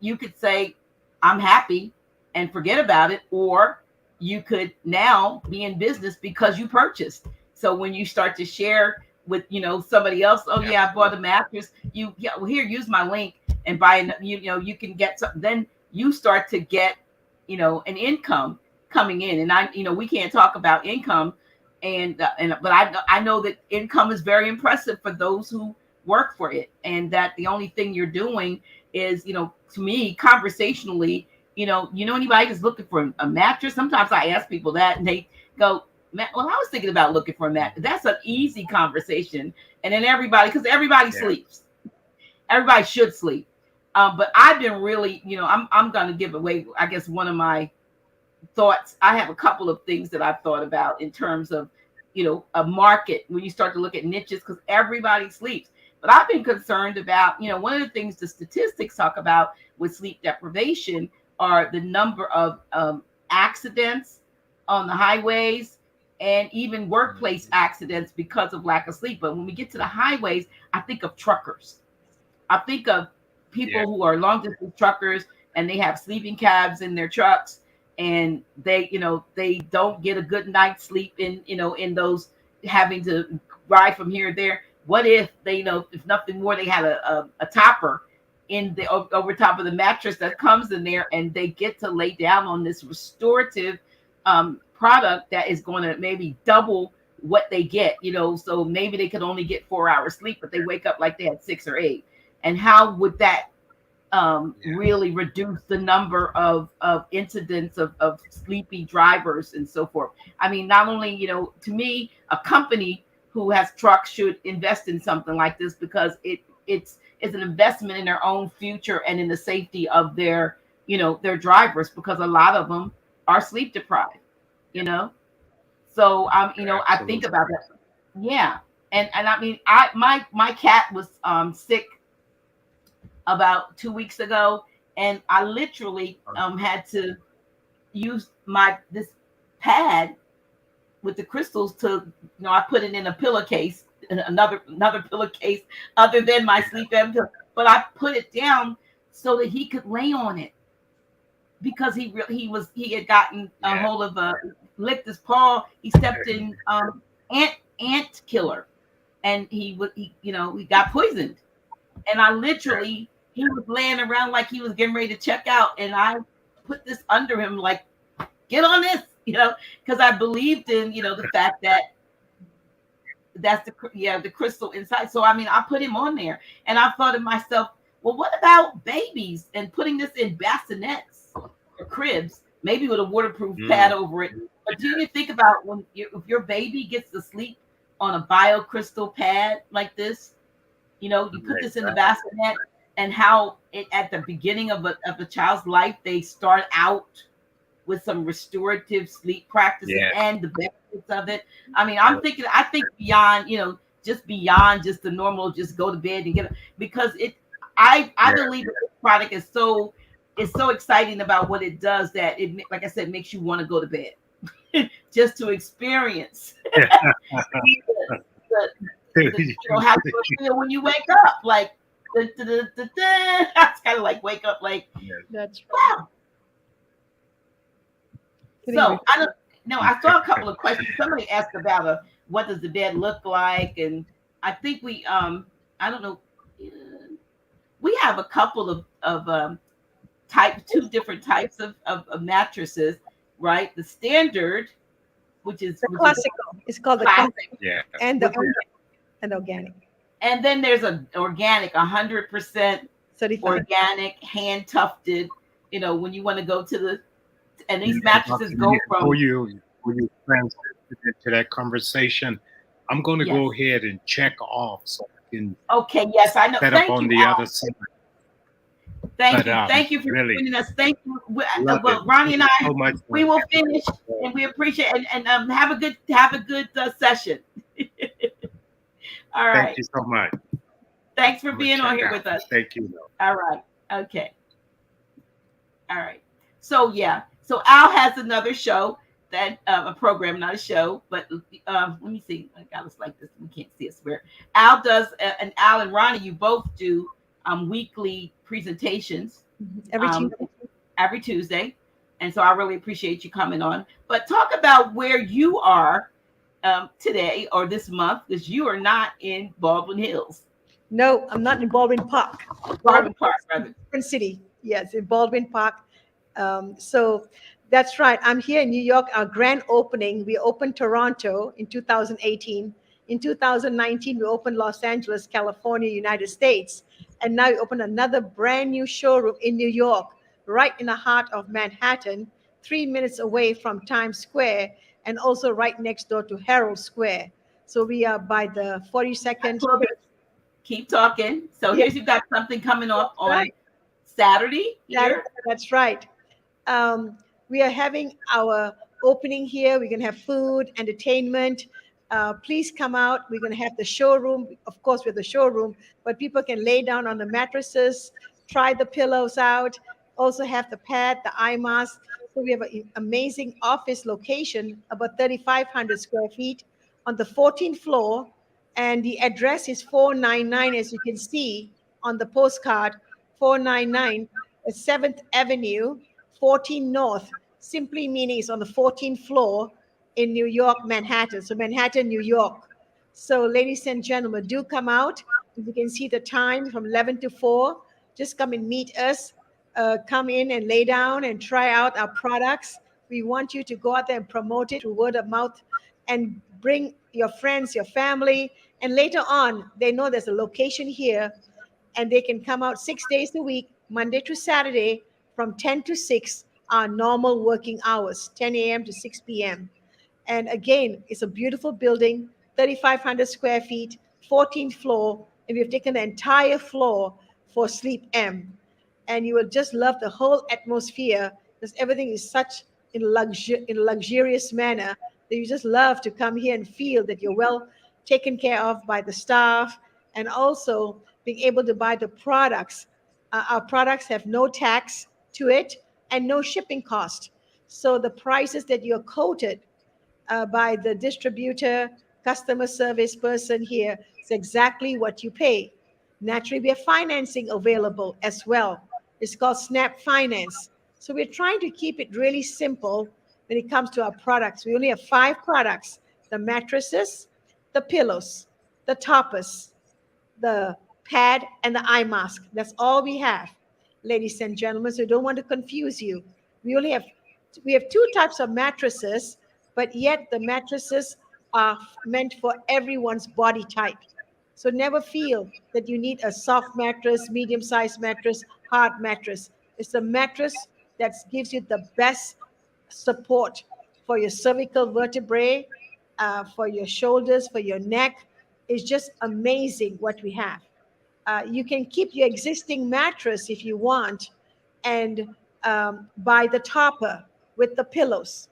Speaker 1: You could say, I'm happy and forget about it, or you could now be in business because you purchased. So when you start to share with somebody else, I bought a mattress, well, here, use my link and buy you can get some, then you start to get an income coming in. And we can't talk about income, but I know that income is very impressive for those who work for it, and that the only thing you're doing is, to me, conversationally, anybody that's looking for a mattress. Sometimes I ask people that, and they go, well, I was thinking about looking for a mattress. That's an easy conversation, and then because everybody sleeps, everybody should sleep. But I've been really, I'm going to give away, I guess, one of my thoughts. I have a couple of things that I've thought about in terms of, a market when you start to look at niches, because everybody sleeps. But I've been concerned about, one of the things the statistics talk about with sleep deprivation are the number of accidents on the highways and even workplace accidents because of lack of sleep. But when we get to the highways, I think of truckers. I think of people who are long distance truckers, and they have sleeping cabs in their trucks, and they don't get a good night's sleep in those, having to ride from here to there. What if they, if nothing more, they had a topper in the over top of the mattress that comes in there, and they get to lay down on this restorative product that is going to maybe double what they get, so maybe they could only get 4 hours sleep, but they wake up like they had 6 or 8. And how would that really reduce the number of incidents of sleepy drivers and so forth? I mean, not only, to me, a company who has trucks should invest in something like this, because it's an investment in their own future and in the safety of their drivers, because a lot of them are sleep deprived, So I think about that. Yeah. And I mean, my cat was sick about 2 weeks ago, and I literally had to use this pad with the crystals to, I put it in a pillowcase, another pillowcase other than my SleepM pillow, but I put it down so that he could lay on it, because he had gotten a hold of licked his paw. He stepped in ant killer, and he got poisoned. And I literally, he was laying around like he was getting ready to check out, and I put this under him, like, get on this, because I believed in, the fact that that's the crystal inside. So I mean, I put him on there, and I thought to myself, well, what about babies and putting this in bassinets or cribs, maybe with a waterproof pad over it? But do you think about if your baby gets to sleep on a biocrystal pad like this? You put this in the bassinet, and how at the beginning of a child's life, they start out with some restorative sleep practices and the benefits of it. I mean, I think beyond, just beyond just the normal, just go to bed and get it, because I believe that this product is so exciting about what it does that it, like I said, makes you want to go to bed just to experience how you feel when you wake up, like it's kind of like wake up like
Speaker 4: That's right.
Speaker 1: wow. So I don't know. I saw a couple of questions. Somebody asked about what does the bed look like, and I think we I don't know. We have a couple of two different types of mattresses, right? The standard, which is
Speaker 4: classical. It's called the
Speaker 1: classic,
Speaker 4: and the organic.
Speaker 1: And then there's an organic, 100% organic, hand tufted. You know, when you want to go to the, and these mattresses go from.
Speaker 3: Before you transition into that conversation, I'm going to go ahead and check off so I can.
Speaker 1: Okay. Yes, I know.
Speaker 3: Set up on the other side.
Speaker 1: Thank you for joining us. Thank you. Well, Ronnie and I, so we will finish, and we appreciate and have a good session. All right.
Speaker 3: Thank you so much.
Speaker 1: Thanks for being on here with us.
Speaker 3: Thank you.
Speaker 1: All right. Okay. All right. So so Al has another show that a program, not a show, but let me see. I got us like this. We can't see us where Al does, and Al and Ronnie, you both do weekly presentations every Tuesday, and so I really appreciate you coming on. But talk about where you are today or this month, because you are not in Baldwin Hills.
Speaker 4: No, I'm not in Baldwin Park.
Speaker 1: Baldwin Park, rather.
Speaker 4: Different city. Yes, in Baldwin Park. So that's right. I'm here in New York. Our grand opening. We opened Toronto in 2018. In 2019, we opened Los Angeles, California, United States. And now we opened another brand new showroom in New York, right in the heart of Manhattan, 3 minutes away from Times Square, and also right next door to Herald Square. So we are by the 42nd.
Speaker 1: Keep talking. So here's, you've got something coming up on Saturday.
Speaker 4: That's right. We are having our opening here. We're going to have food, entertainment. Please come out. We're going to have the showroom. Of course, we're the showroom, but people can lay down on the mattresses, try the pillows out, also have the pad, the eye mask. So we have an amazing office location, about 3,500 square feet on the 14th floor. And the address is 499, as you can see on the postcard, 499 7th Avenue, 14 North, simply meaning it's on the 14th floor in New York, Manhattan. So Manhattan, New York. So ladies and gentlemen, do come out. You can see the time from 11 to 4. Just come and meet us. Come in and lay down and try out our products. We want you to go out there and promote it through word of mouth and bring your friends, your family. And later on, they know there's a location here and they can come out 6 days a week, Monday to Saturday, from 10 to 6, our normal working hours, 10 a.m. to 6 p.m. And again, it's a beautiful building, 3,500 square feet, 14th floor, and we've taken the entire floor for SleepM. And you will just love the whole atmosphere because everything is such in a luxurious manner that you just love to come here and feel that you're well taken care of by the staff, and also being able to buy the products. Our products have no tax to it and no shipping cost. So the prices that you're quoted by the distributor, customer service person here is exactly what you pay. Naturally, we have financing available as well. It's called Snap Finance. So we're trying to keep it really simple when it comes to our products. We only have 5 products: the mattresses, the pillows, the toppers, the pad, and the eye mask. That's all we have, ladies and gentlemen. So I don't want to confuse you. We have 2 types of mattresses, but yet the mattresses are meant for everyone's body type. So never feel that you need a soft mattress, medium-sized mattress, hard mattress. It's a mattress that gives you the best support for your cervical vertebrae, for your shoulders, for your neck. It's just amazing what we have. You can keep your existing mattress if you want and buy the topper with the pillows.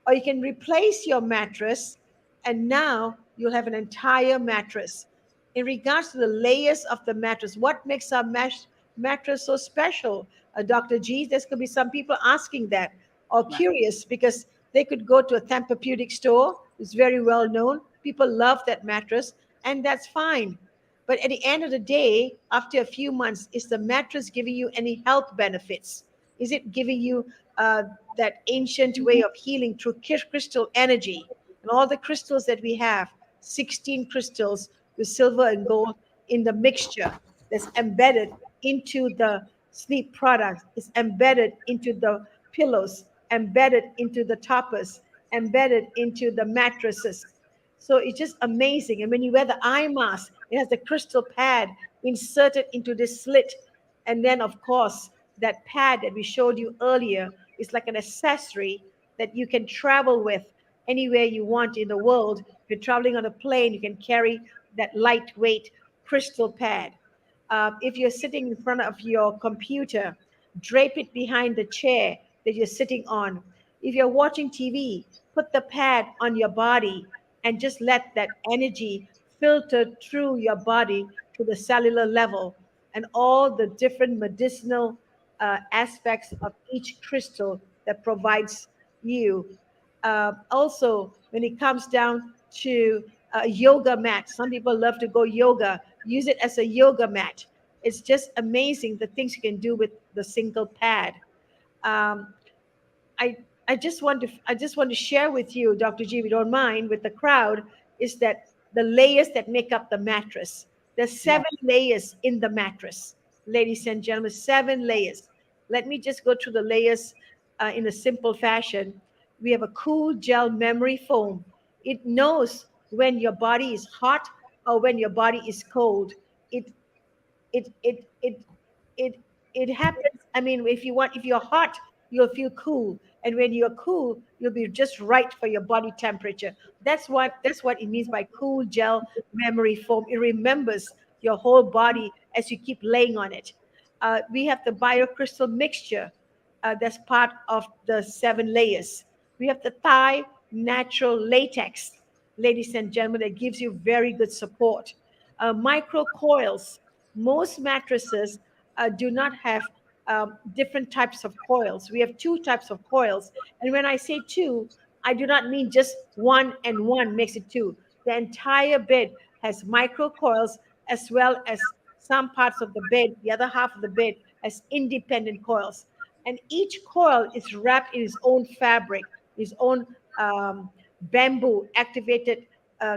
Speaker 4: Or you can replace your mattress and now you'll have an entire mattress. In regards to the layers of the mattress, what makes our mattress so special? Dr. G, there's going to be some people asking that or
Speaker 1: Right.
Speaker 4: curious because they could go to a therapeutic store. It's very well known. People love that mattress, and that's fine. But at the end of the day, after a few months, is the mattress giving you any health benefits? Is it giving you uh, that ancient way of healing through crystal energy? And all the crystals that we have, 16 crystals with silver and gold in the mixture that's embedded into the sleep products, is embedded into the pillows, embedded into the toppers, embedded into the mattresses. So it's just amazing. And when you wear the eye mask, it has the crystal pad inserted into this slit. And then, of course, that pad that we showed you earlier is like an accessory that you can travel with anywhere you want in the world. If you're traveling on a plane, you can carry that lightweight crystal pad. If you're sitting in front of your computer, drape it behind the chair that you're sitting on. If you're watching TV, put the pad on your body and just let that energy filter through your body to the cellular level and all the different medicinal aspects of each crystal that provides you. Also, when it comes down to a yoga mat, some people love to go yoga, use it as a yoga mat. It's just amazing the things you can do with the single pad. Um, I I just want to share with you, Dr. G, if you don't mind, with the crowd, is that the layers that make up the mattress. There's
Speaker 1: Yeah.
Speaker 4: 7 layers in the mattress, ladies and gentlemen, 7 layers. Let me just go through the layers in a simple fashion. We have a cool gel memory foam. It knows when your body is hot or when your body is cold. It it it it it it happens. I mean, if you're hot, you'll feel cool, and when you're cool, you'll be just right for your body temperature. That's what it means by cool gel memory foam. It remembers your whole body as you keep laying on it. We have the biocrystal mixture, that's part of the 7 layers. We have the Thai natural latex, ladies and gentlemen, that gives you very good support. Micro coils. Most mattresses do not have different types of coils. We have 2 types of coils. And when I say two, I do not mean just one and one makes it two. The entire bed has micro coils as well as some parts of the bed, the other half of the bed has independent coils. And each coil is wrapped in its own fabric, its own bamboo activated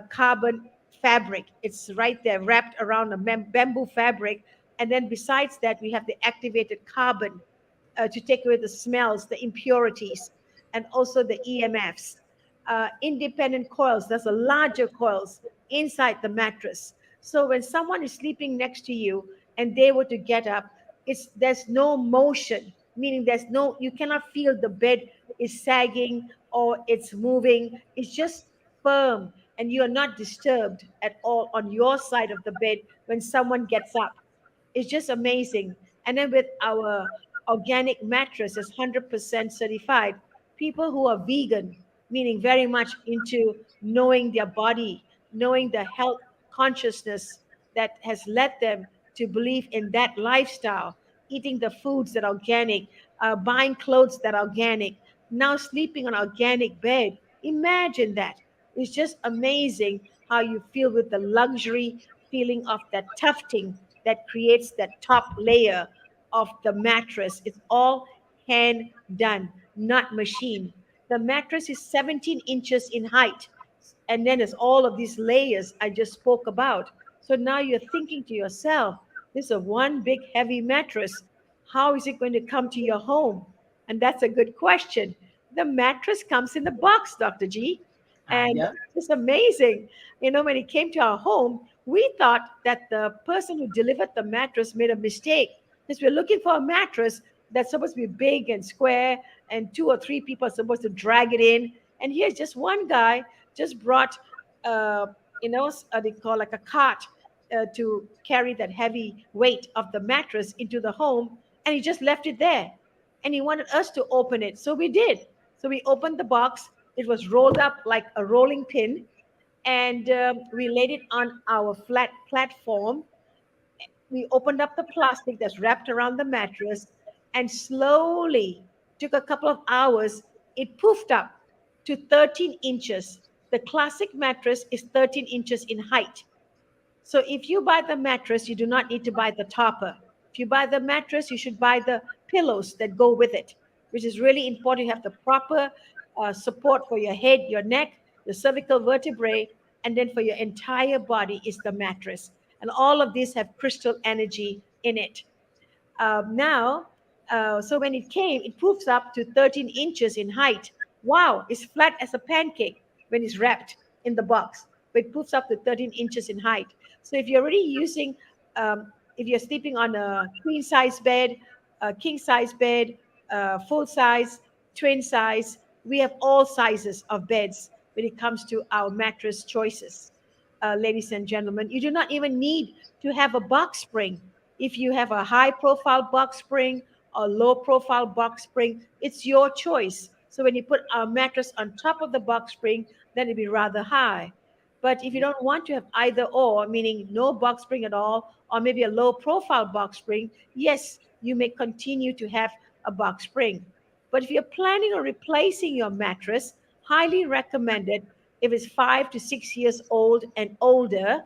Speaker 4: carbon fabric. It's right there wrapped around a bamboo fabric. And then besides that, we have the activated carbon to take away the smells, the impurities, and also the EMFs. Independent coils, there's a larger coils inside the mattress. So when someone is sleeping next to you and they were to get up, there's no motion, meaning you cannot feel the bed is sagging or it's moving. It's just firm, and you are not disturbed at all on your side of the bed when someone gets up. It's just amazing. And then with our organic mattress, is 100% certified. People who are vegan, meaning very much into knowing their body, knowing the health consciousness that has led them to believe in that lifestyle, eating the foods that are organic, buying clothes that are organic, now sleeping on organic bed. Imagine that. It's just amazing how you feel with the luxury feeling of that tufting that creates that top layer of the mattress. It's all hand done, not machine. The mattress is 17 inches in height. And then there's all of these layers I just spoke about. So now you're thinking to yourself, this is a one big heavy mattress. How is it going to come to your home? And that's a good question. The mattress comes in the box, Dr. G. And
Speaker 1: Yeah.
Speaker 4: it's amazing. When it came to our home, we thought that the person who delivered the mattress made a mistake because we're looking for a mattress that's supposed to be big and square, and 2 or 3 people are supposed to drag it in. And here's just one guy just brought, they call like a cart to carry that heavy weight of the mattress into the home, and he just left it there. And he wanted us to open it, so we did. So we opened the box. It was rolled up like a rolling pin, and we laid it on our flat platform. We opened up the plastic that's wrapped around the mattress, and slowly, took a couple of hours, it poofed up to 13 inches. The classic mattress is 13 inches in height. So if you buy the mattress, you do not need to buy the topper. If you buy the mattress, you should buy the pillows that go with it, which is really important. You have the proper support for your head, your neck, your cervical vertebrae, and then for your entire body is the mattress. And all of these have crystal energy in it. Now, so when it came, it proves up to 13 inches in height. Wow, it's flat as a pancake when it's wrapped in the box, but it proves up to 13 inches in height. So if you're already using, if you're sleeping on a queen size bed, a king size bed, full size, twin size, we have all sizes of beds when it comes to our mattress choices. Ladies and gentlemen, you do not even need to have a box spring. If you have a high profile box spring or low profile box spring, it's your choice. So when you put our mattress on top of the box spring, then it'll be rather high. But if you don't want to have either or, meaning no box spring at all, or maybe a low profile box spring, yes, you may continue to have a box spring. But if you're planning on replacing your mattress, highly recommended if it's 5 to 6 years old and older,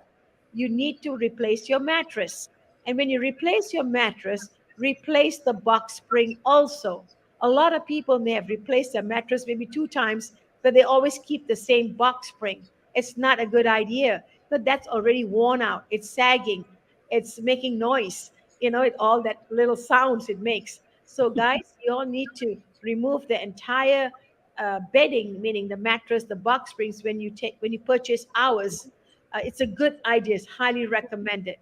Speaker 4: you need to replace your mattress. And when you replace your mattress, replace the box spring also. A lot of people may have replaced their mattress maybe 2 times, but they always keep the same box spring. It's not a good idea, but that's already worn out. It's sagging, it's making noise, it all that little sounds it makes. So, guys, you all need to remove the entire bedding, meaning the mattress, the box springs when you purchase ours. It's a good idea. It's highly recommended.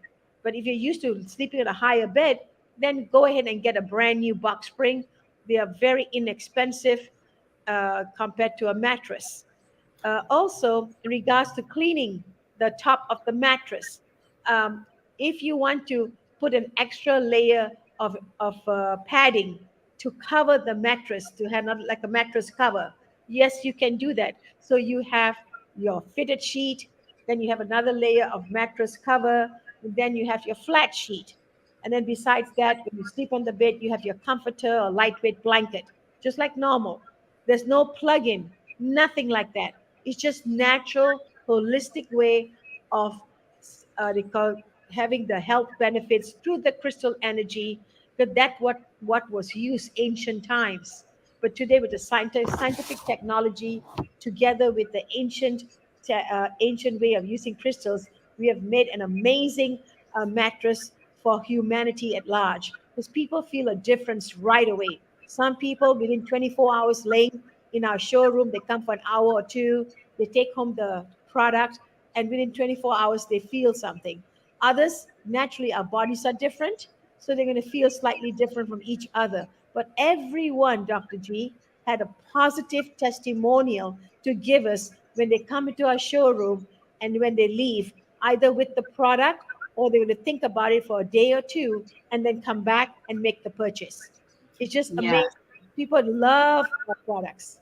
Speaker 4: But if you're used to sleeping in a higher bed, then go ahead and get a brand new box spring. They are very inexpensive compared to a mattress. Also, in regards to cleaning the top of the mattress, um, if you want to put an extra layer of padding to cover the mattress, to have not like a mattress cover, yes, you can do that. So you have your fitted sheet, then you have another layer of mattress cover, and then you have your flat sheet. And then besides that, when you sleep on the bed, you have your comforter or lightweight blanket, just like normal. There's no plug-in, nothing like that. It's just natural, holistic way of they call having the health benefits through the crystal energy. Because that what was used ancient times. But today, with the scientific technology, together with the ancient way of using crystals, we have made an amazing mattress for humanity at large. Because people feel a difference right away. Some people within 24 hours laying in our showroom, they come for an hour or two, they take home the product, and within 24 hours they feel something. Others, naturally, our bodies are different, so they're going to feel slightly different from each other. But everyone, Dr. G, had a positive testimonial to give us when they come into our showroom and when they leave, either with the product or they're going to think about it for a day or two and then come back and make the purchase. It's just
Speaker 1: Yeah.
Speaker 4: amazing. People love our products.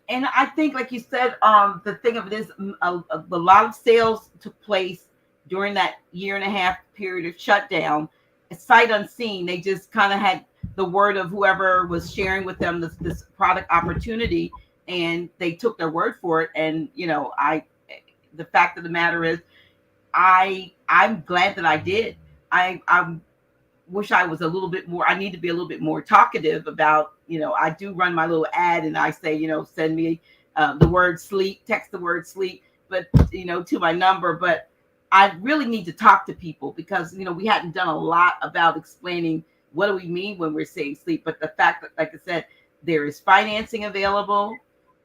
Speaker 1: And I think, like you said, the thing of it is, a lot of sales took place during that year and a half period of shutdown. Sight unseen, they just kind of had the word of whoever was sharing with them this product opportunity, and they took their word for it. And the fact of the matter is, I'm glad that I did. I wish I was a little bit more. I need to be a little bit more talkative about. I do run my little ad, and I say, send me the word sleep, text the word sleep, but to my number. But I really need to talk to people because we hadn't done a lot about explaining what do we mean when we're saying sleep. But the fact that, like I said, there is financing available,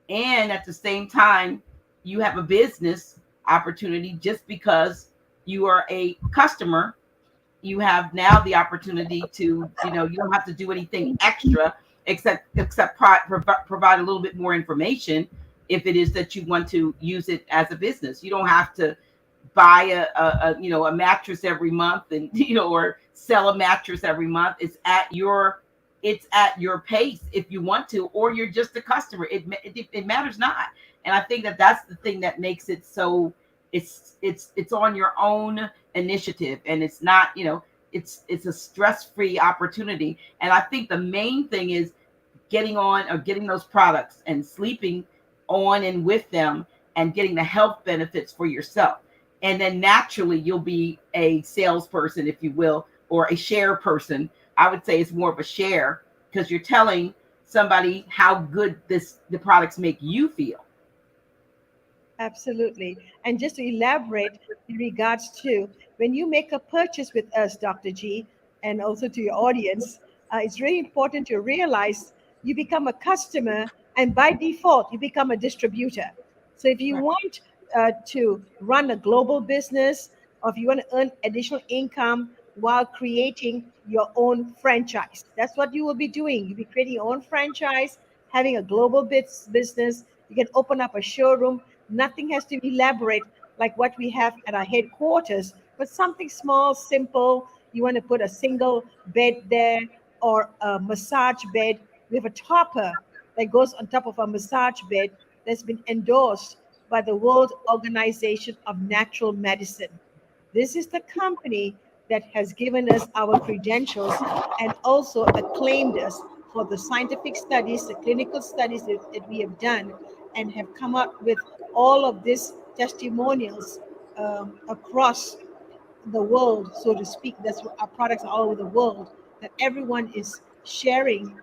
Speaker 1: and at the same time, you have a business opportunity just because you are a customer. You have now the opportunity to, you don't have to do anything extra except provide a little bit more information if it is that you want to use it as a business. You don't have to buy a mattress every month and or sell a mattress every month. It's at your pace if you want to, or you're just a customer. It matters not. And I think that that's the thing that makes it so it's on your own initiative, and it's not, it's a stress-free opportunity. And I think the main thing is getting on, or getting those products and sleeping on and with them, and getting the health benefits for yourself. And then naturally you'll be a salesperson, if you will, or a share person. I would say it's more of a share, because you're telling somebody how good the products make you feel.
Speaker 4: Absolutely. And just to elaborate in regards to when you make a purchase with us, Dr. G, and also to your audience, it's really important to realize you become a customer, and by default, you become a distributor. So if you
Speaker 1: Right.
Speaker 4: want to run a global business, or if you want to earn additional income while creating your own franchise, that's what you will be doing. You'll be creating your own franchise, having a global business. You can open up a showroom. Nothing has to be elaborate like what we have at our headquarters, but something small, simple. You want to put a single bed there, or a massage bed. We have a topper that goes on top of a massage bed that's been endorsed by the World Organization of Natural Medicine. This is the company that has given us our credentials and also acclaimed us for the scientific studies, the clinical studies that we have done, and have come up with all of these testimonials across the world, so to speak. That's what our products are all over the world, that everyone is sharing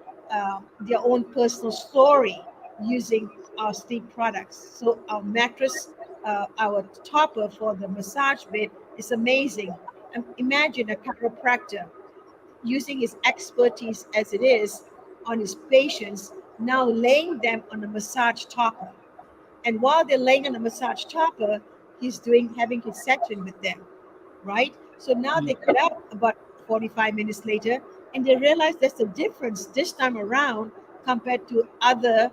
Speaker 4: their own personal story using our sleep products. So our mattress, our topper for the massage bed is amazing. And imagine a chiropractor using his expertise as it is on his patients, now laying them on a massage topper. And while they're laying on a massage topper, he's doing having his session with them, right? So now they get up about 45 minutes later, and they realize there's a difference this time around compared to other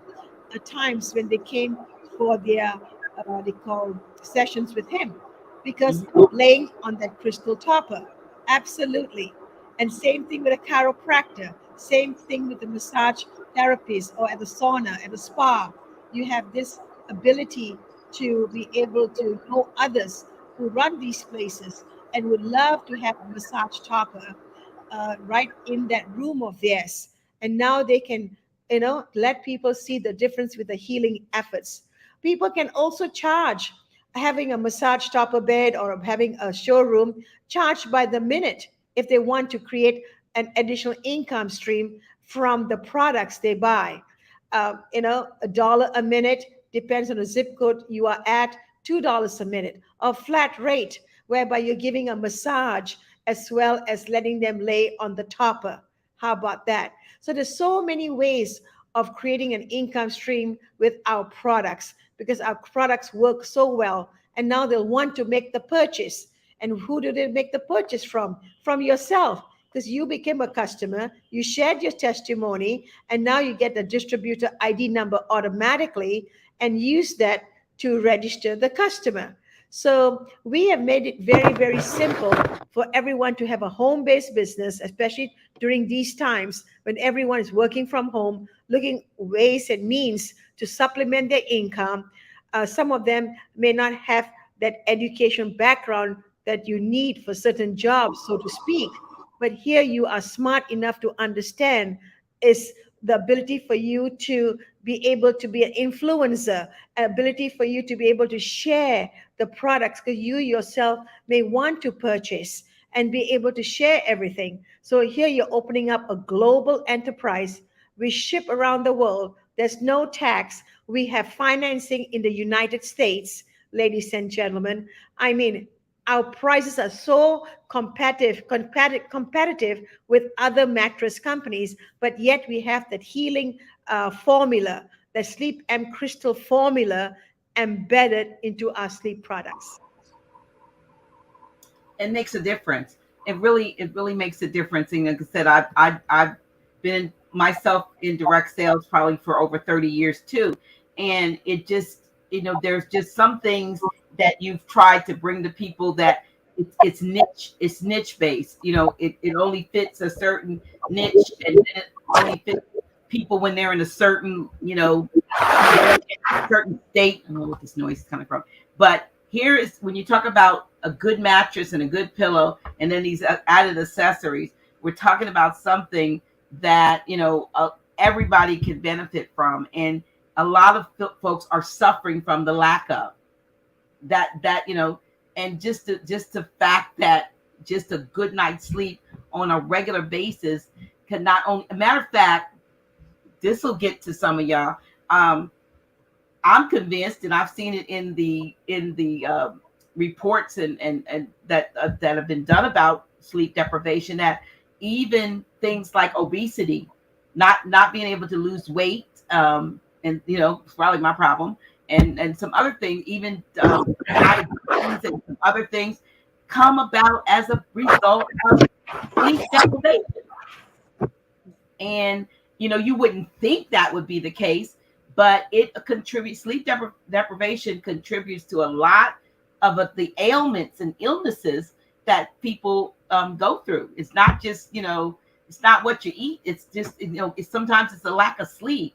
Speaker 4: times when they came for their they call sessions with him, because laying on that crystal topper, absolutely. And same thing with a chiropractor, same thing with the massage therapist, or at the sauna, at the spa. You have this ability to be able to know others who run these places and would love to have a massage topper right in that room of theirs. And now they can, let people see the difference with the healing efforts. People can also charge having a massage topper bed, or having a showroom, charge by the minute if they want to create an additional income stream from the products they buy. $1 a minute, depends on the zip code you are at, $2 a minute, a flat rate whereby you're giving a massage as well as letting them lay on the topper. How about that? So there's so many ways of creating an income stream with our products, because our products work so well, and now they'll want to make the purchase. And who do they make the purchase from? From yourself, because you became a customer, you shared your testimony, and now you get the distributor ID number automatically, and use that to register the customer. So we have made it very, very simple for everyone to have a home-based business, especially during these times when everyone is working from home, looking ways and means to supplement their income. Some of them may not have that education background that you need for certain jobs, so to speak. But here you are smart enough to understand is the ability for you to be able to be an influencer, ability for you to be able to share the products, because you yourself may want to purchase and be able to share everything. So here you're opening up a global enterprise. We ship around the world. There's no tax. We have financing in the United States, ladies and gentlemen. I mean, our prices are so competitive with other mattress companies, but yet we have that healing formula, the Sleep M Crystal formula embedded into our sleep products.
Speaker 1: It makes a difference. It really makes a difference. And like I said, I've been myself in direct sales probably for over 30 years too. And it just, there's just some things that you've tried to bring to people that it's niche based. It only fits a certain niche, and then it only fits people when they're in a certain, certain state. I don't know what this noise is coming from, but here is when you talk about a good mattress and a good pillow, and then these added accessories. We're talking about something that everybody can benefit from, and a lot of folks are suffering from the lack of that. And just the fact that just a good night's sleep on a regular basis can not only, a matter of fact, this will get to some of y'all. I'm convinced, and I've seen it in the reports and that have been done about sleep deprivation, that even things like obesity, not being able to lose weight, and it's probably my problem, and some other things, even diabetes and some other things, come about as a result of sleep deprivation. And you wouldn't think that would be the case, but it contributes. Sleep deprivation contributes to a lot of the ailments and illnesses that people go through. It's not just it's not what you eat. It's just it's sometimes it's a lack of sleep.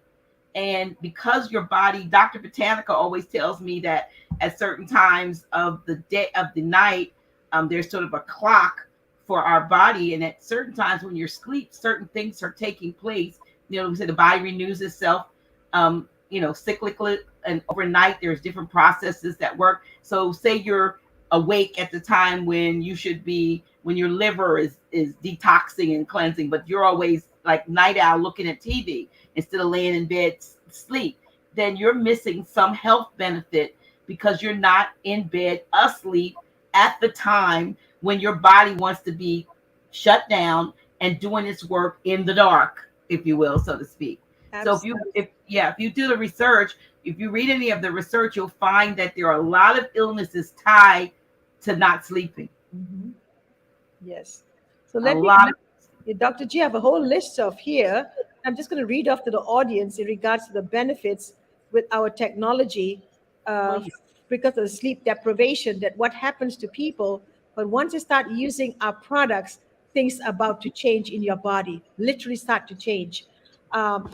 Speaker 1: And because your body, Dr. Botanica always tells me that at certain times of the day, of the night, there's sort of a clock for our body, and at certain times when you're asleep, certain things are taking place. We say the body renews itself, cyclically, and overnight there's different processes that work. So say you're awake at the time when you should be, when your liver is detoxing and cleansing, but you're always like night owl looking at TV instead of laying in bed sleep, then you're missing some health benefit because you're not in bed asleep at the time when your body wants to be shut down and doing its work in the dark, if you will, so to speak.
Speaker 4: Absolutely.
Speaker 1: So if you do the research, if you read any of the research, you'll find that there are a lot of illnesses tied to not sleeping.
Speaker 4: Mm-hmm. Yes. So Dr. G, I have a whole list of here. I'm just going to read off to the audience in regards to the benefits with our technology because of the sleep deprivation, that what happens to people. But once you start using our products, things are about to change in your body, literally start to change.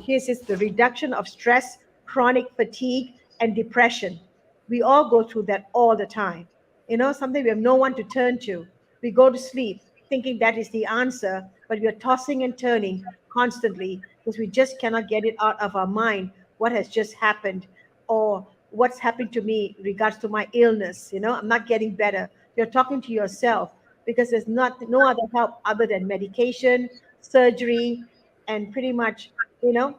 Speaker 4: Here's the reduction of stress, chronic fatigue, and depression. We all go through that all the time. Something we have no one to turn to. We go to sleep thinking that is the answer, but we are tossing and turning constantly because we just cannot get it out of our mind what has just happened, or what's happened to me in regards to my illness. I'm not getting better. You're talking to yourself because there's no other help other than medication, surgery, and pretty much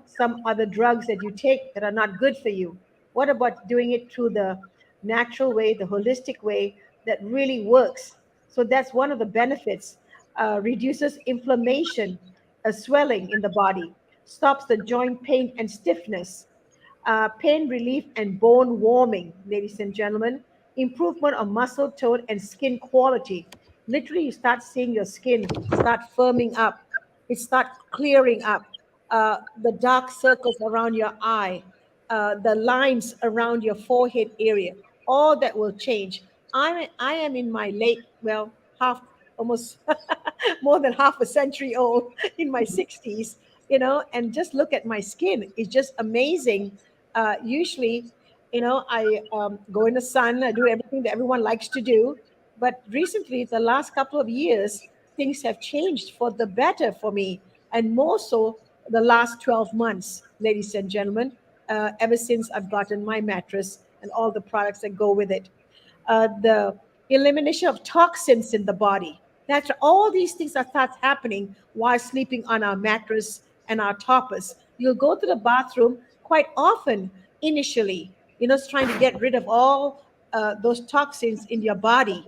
Speaker 4: some other drugs that you take that are not good for you. What about doing it through the natural way, the holistic way that really works? So that's one of the benefits. Reduces inflammation, swelling in the body, stops the joint pain and stiffness, pain relief and bone warming, ladies and gentlemen, improvement of muscle tone and skin quality. Literally, you start seeing your skin start firming up, it start clearing up, the dark circles around your eye, the lines around your forehead area, all that will change. I am in my late, well, half, almost more than half a century old, in my 60s, and just look at my skin. It's just amazing. Usually, I go in the sun, I do everything that everyone likes to do. But recently, the last couple of years, things have changed for the better for me, and more so the last 12 months, ladies and gentlemen, ever since I've gotten my mattress and all the products that go with it. The elimination of toxins in the body. That's all these things that start happening while sleeping on our mattress and our toppers. You'll go to the bathroom quite often initially, trying to get rid of all those toxins in your body.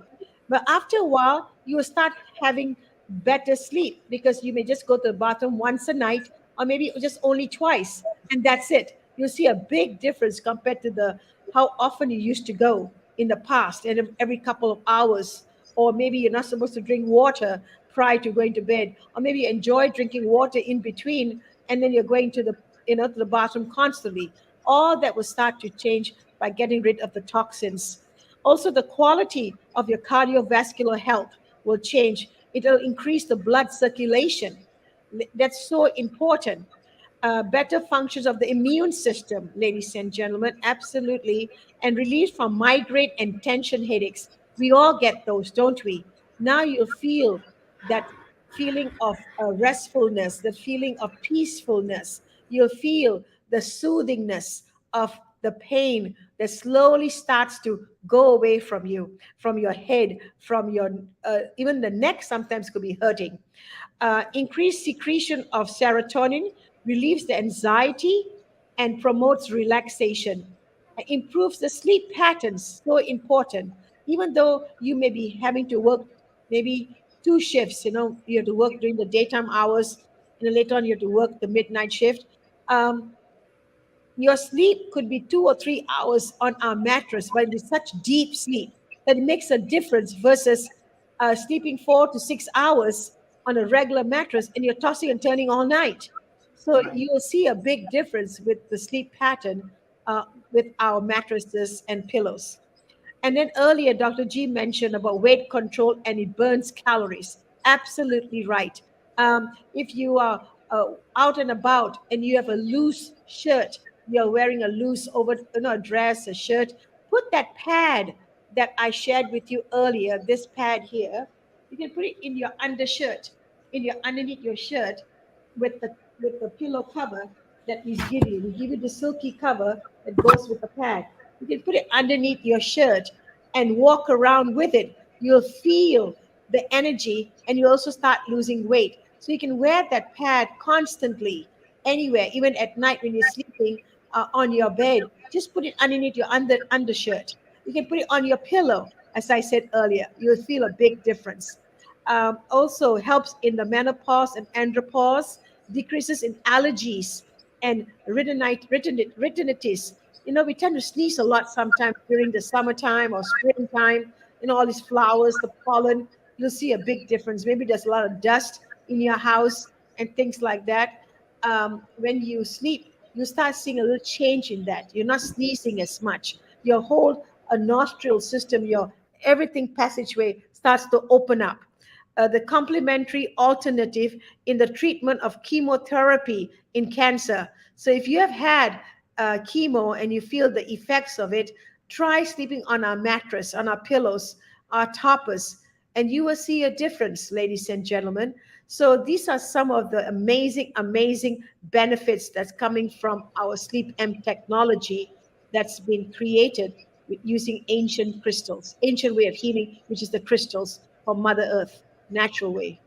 Speaker 4: But after a while, you will start having better sleep because you may just go to the bathroom once a night, or maybe just only twice, and that's it. You'll see a big difference compared to the how often you used to go in the past, and every couple of hours. Or maybe you're not supposed to drink water prior to going to bed, or maybe you enjoy drinking water in between, and then you're going to the bathroom constantly. All that will start to change by getting rid of the toxins. Also, the quality of your cardiovascular health will change. It'll increase the blood circulation. That's so important. better functions of the immune system, ladies and gentlemen, absolutely, and relief from migraine and tension headaches. We all get those, don't we? Now you feel that feeling of restfulness, the feeling of peacefulness. You'll feel the soothingness of the pain that slowly starts to go away from you, from your head, from your even the neck sometimes could be hurting. Increased secretion of serotonin relieves the anxiety and promotes relaxation. Improves the sleep patterns, so important. Even though you may be having to work maybe two shifts, you have to work during the daytime hours, and then later on you have to work the midnight shift. Um, your sleep could be 2 or 3 hours on our mattress, but it's such deep sleep that it makes a difference versus sleeping 4 to 6 hours on a regular mattress and you're tossing and turning all night. So you will see a big difference with the sleep pattern with our mattresses and pillows. And then earlier, Dr. G mentioned about weight control and it burns calories. Absolutely right. If you are out and about and you have a loose shirt, you're wearing a loose over, a dress, a shirt, put that pad that I shared with you earlier, this pad here, you can put it in your undershirt, underneath your shirt with the pillow cover that he's giving you. We give you the silky cover that goes with the pad. You can put it underneath your shirt and walk around with it. You'll feel the energy and you also start losing weight. So you can wear that pad constantly, anywhere, even at night when you're sleeping on your bed. Just put it underneath your undershirt. You can put it on your pillow, as I said earlier. You'll feel a big difference. Also helps in the menopause and andropause, decreases in allergies and retinitis. We tend to sneeze a lot sometimes during the summertime or springtime. All these flowers, the pollen, you'll see a big difference. Maybe there's a lot of dust in your house and things like that. When you sleep, you start seeing a little change in that. You're not sneezing as much. Your whole nostril system, your everything passageway starts to open up. The complementary alternative in the treatment of chemotherapy in cancer. So if you have had chemo and you feel the effects of it, try sleeping on our mattress, on our pillows, our toppers, and you will see a difference, ladies and gentlemen. So these are some of the amazing, amazing benefits that's coming from our SleepM technology that's been created using ancient crystals, ancient way of healing, which is the crystals from Mother Earth, natural way.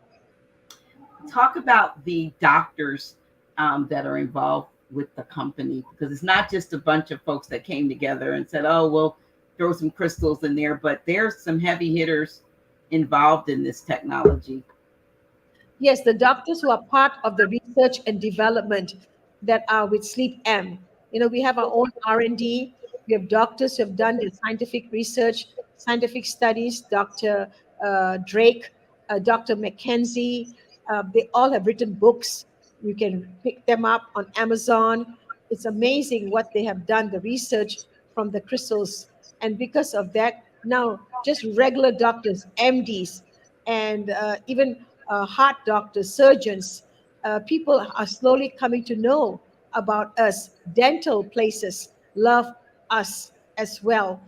Speaker 1: Talk about the doctors that are involved with the company, because it's not just a bunch of folks that came together and said, oh, we'll throw some crystals in there, but there's some heavy hitters involved in this technology.
Speaker 4: Yes, the doctors who are part of the research and development that are with SleepM. We have our own R&D. We have doctors who have done the scientific research, scientific studies, Dr. Drake, Dr. McKenzie. They all have written books. You can pick them up on Amazon. It's amazing what they have done, the research from the crystals. And because of that, now just regular doctors, MDs, and even heart doctors, surgeons, people are slowly coming to know about us. Dental places love us as well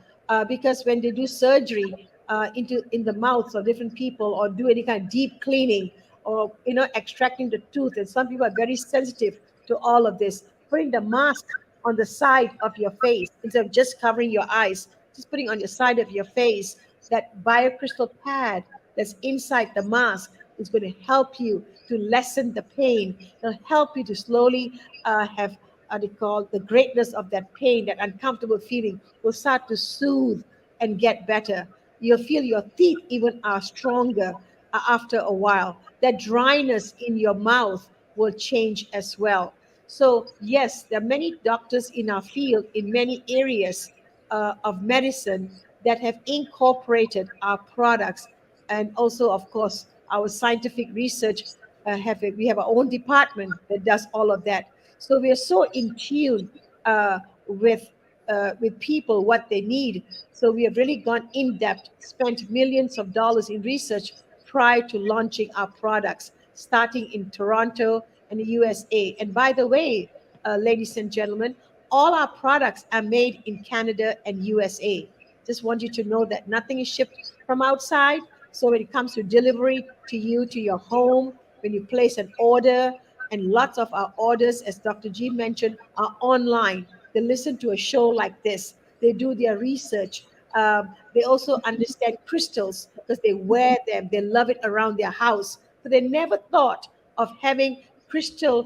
Speaker 4: because when they do surgery in the mouths of different people or do any kind of deep cleaning or extracting the tooth, and some people are very sensitive to all of this. Putting the mask on the side of your face instead of just covering your eyes, just putting on your side of your face that biocrystal pad that's inside the mask is going to help you to lessen the pain. It'll help you to slowly have what they call the greatness of that pain, that uncomfortable feeling will start to soothe and get better. You'll feel your teeth even are stronger after a while. That dryness in your mouth will change as well. So, yes, there are many doctors in our field in many areas of medicine that have incorporated our products, and also, of course, our scientific research. We have our own department that does all of that. So we are so in tune uh, with people, what they need. So we have really gone in depth, spent millions of dollars in research prior to launching our products, starting in Toronto in the USA. And by the way, ladies and gentlemen, all our products are made in Canada and USA. Just want you to know that nothing is shipped from outside. So when it comes to delivery to you, to your home, when you place an order, and lots of our orders, as Dr. G mentioned, are online. They listen to a show like this. They do their research. They also understand crystals because they wear them. They love it around their house. So they never thought of having crystals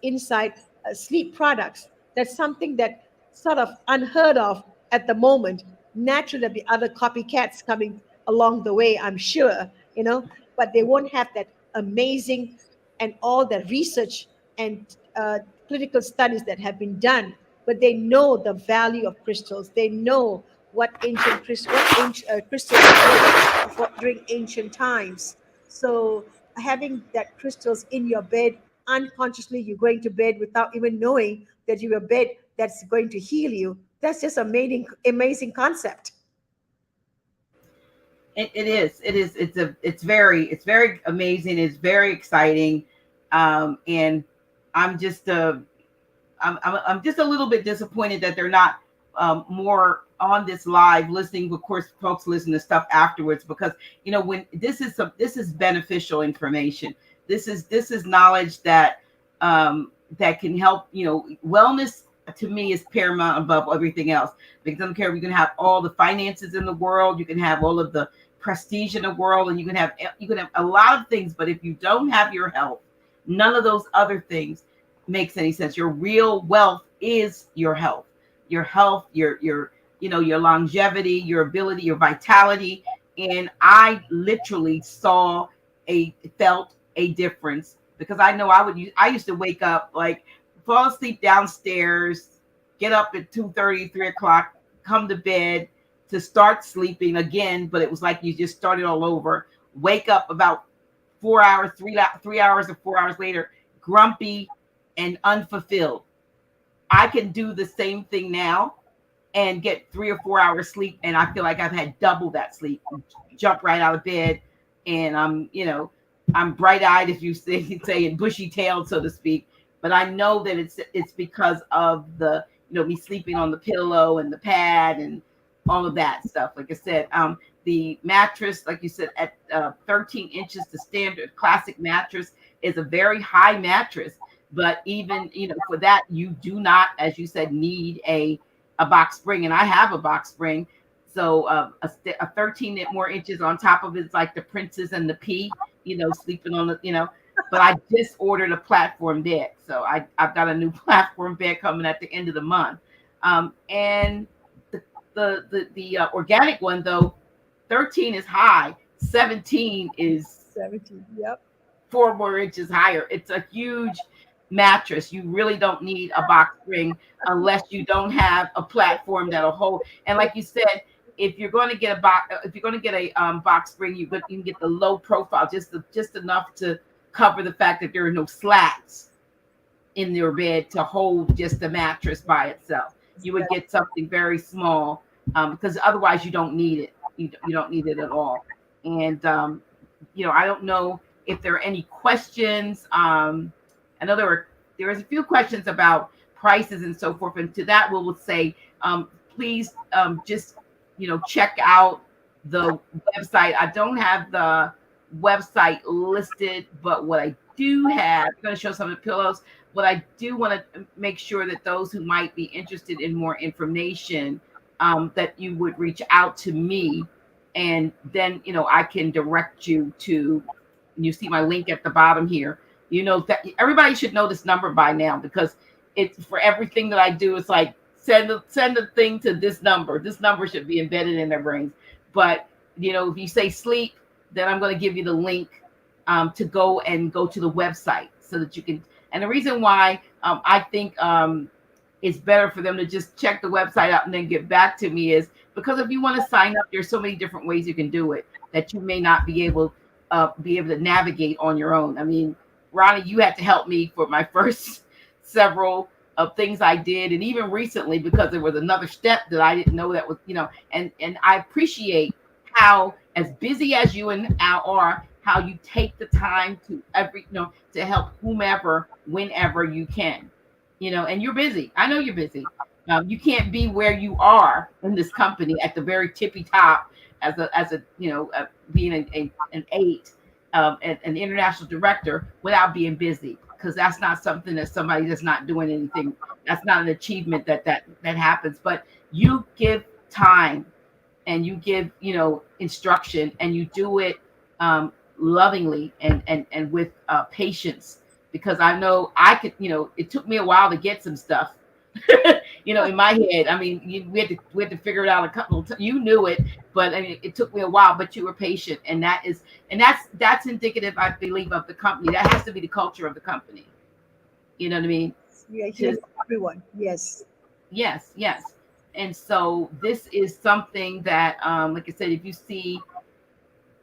Speaker 4: inside sleep products. That's something that sort of unheard of at the moment. Naturally, there'll be other copycats coming along the way, I'm sure, but they won't have that amazing and all the research and clinical studies that have been done. But they know the value of crystals. They know crystals were during ancient times. So having that crystals in your bed, unconsciously you're going to bed without even knowing that you're a bed that's going to heal you. That's just amazing concept.
Speaker 1: It is. It is. It's very amazing. It's very exciting. And I'm just I'm just a little bit disappointed that they're not more on this live listening. Of course, folks listen to stuff afterwards because when this is beneficial information. This is knowledge that that can help. Wellness to me is paramount above everything else, because I don't care if you can have all the finances in the world, you can have all of the prestige in the world, and you can have a lot of things, but if you don't have your health, none of those other things makes any sense. Your real wealth is your health, your longevity, your ability, your vitality. And I literally felt a difference, because I know I used to wake up, like, fall asleep downstairs, get up at 2:30, 3 o'clock, come to bed to start sleeping again, but it was like you just started all over. Wake up about 4 hours, 3 hours or 4 hours later, grumpy and unfulfilled. I can do the same thing now and get 3 or 4 hours sleep, and I feel like I've had double that sleep. Jump right out of bed, and I'm bright-eyed, if you say, and bushy-tailed, so to speak. But I know that it's because of the me sleeping on the pillow and the pad and all of that stuff. Like I said, the mattress, like you said, at 13 inches, the standard classic mattress is a very high mattress. But even for that, you do not, as you said, need a box spring, and I have a box spring. So a 13 more inches on top of it's like the Princess and the Pea, sleeping on the But I just ordered a platform bed, so I've got a new platform bed coming at the end of the month. And the organic one, though, 13 is high, 17 is
Speaker 4: 17. Yep.
Speaker 1: 4 more inches higher. It's a huge mattress. You really don't need a box spring unless you don't have a platform that'll hold. And like you said, if you're going to get a box spring, you can get the low profile, just enough to cover the fact that there are no slats in your bed to hold just the mattress by itself. You would get something very small, because otherwise you don't need it. You don't need it at all. And I don't know if there are any questions. I know there was a few questions about prices and so forth, and to that we will say, please just check out the website. I don't have the website listed, but what I do have, I'm going to show some of the pillows. What I do want to make sure that those who might be interested in more information, that you would reach out to me, and then I can direct you to. You see my link at the bottom here. That everybody should know this number by now, because it's for everything that I do. It's like send a thing to this number. This number should be embedded in their brains. But if you say sleep, then I'm going to give you the link to go to the website so that you can. And the reason why I think it's better for them to just check the website out and then get back to me is because if you want to sign up, there's so many different ways you can do it that you may not be able to navigate on your own. I mean, Ronnie, you had to help me for my first several of things I did, and even recently, because there was another step that I didn't know that was, and I appreciate how, as busy as you and Al are, how you take the time to to help whomever whenever you can, and you're busy. I know you're busy. You can't be where you are in this company at the very tippy top as a being an eight, an international director without being busy, because that's not something that somebody that's not doing anything. That's not an achievement that happens. But you give time, and you give instruction, and you do it lovingly and with patience, because I know I could. It took me a while to get some stuff. In my head. I mean, we had to figure it out a couple of times. You knew it, but I mean, it took me a while. But you were patient, and that's indicative, I believe, of the company. That has to be the culture of the company. You know what I mean?
Speaker 4: Yeah, here's everyone. Yes.
Speaker 1: Yes, yes. And so this is something that, like I said, if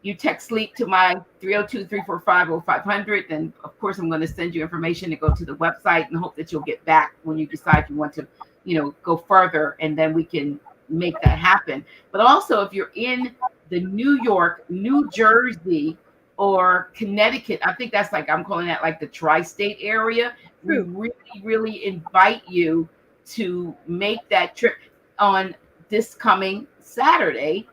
Speaker 1: you text sleep to my 302-345-0500, then of course I'm going to send you information to go to the website, and hope that you'll get back when you decide you want to, go further, and then we can make that happen. But also, if you're in the New York, New Jersey, or Connecticut, I think that's I'm calling that like the tri-state area. We really, really invite you to make that trip on this coming Saturday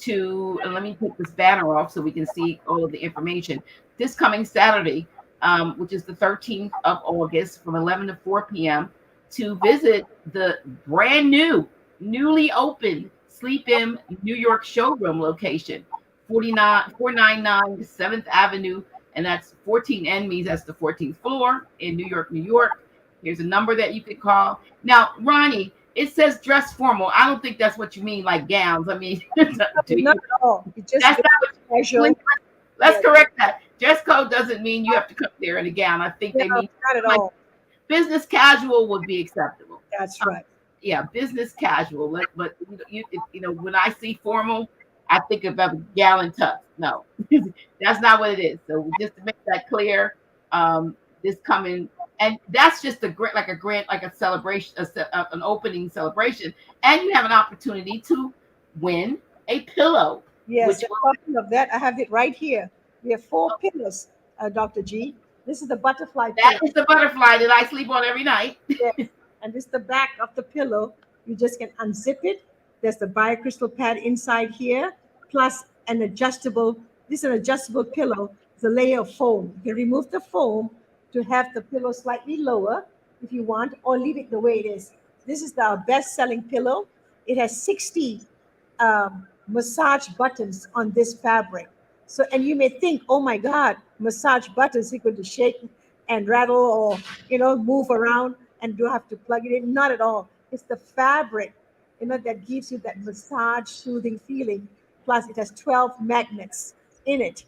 Speaker 1: and let me take this banner off so we can see all of the information. This coming Saturday, which is the 13th of August, from 11 to 4 p.m., to visit the brand newly opened SleepM New York showroom location, 499 7th Avenue, and that's 14N means that's the 14th floor in New York, New York. Here's a number that you could call. Now, Ronnie, it says dress formal. I don't think that's what you mean, like gowns. I mean,
Speaker 4: not at all. That's not what
Speaker 1: casual. Let's correct that. Dress code doesn't mean you have to come there in a gown. I think they mean
Speaker 4: not at all.
Speaker 1: Business casual would be acceptable.
Speaker 4: That's right.
Speaker 1: Yeah, business casual. But when I see formal, I think about gallon tux. No, that's not what it is. So just to make that clear, this coming. And that's just a celebration, an opening celebration. And you have an opportunity to win a pillow.
Speaker 4: Yes, talking of that, I have it right here. We have 4 pillows, Dr. G. This is the butterfly pillow.
Speaker 1: That is the butterfly that I sleep on every night.
Speaker 4: Yes. And this is the back of the pillow. You just can unzip it. There's the biocrystal pad inside here, plus an adjustable. This is an adjustable pillow. It's a layer of foam. You can remove the foam to have the pillow slightly lower if you want, or leave it the way it is. This is our best-selling pillow. It has 60 massage buttons on this fabric. So, and you may think, oh my God, massage buttons equal to shake and rattle, or move around, and do have to plug it in. Not at all. It's the fabric, that gives you that massage soothing feeling. Plus, it has 12 magnets in it.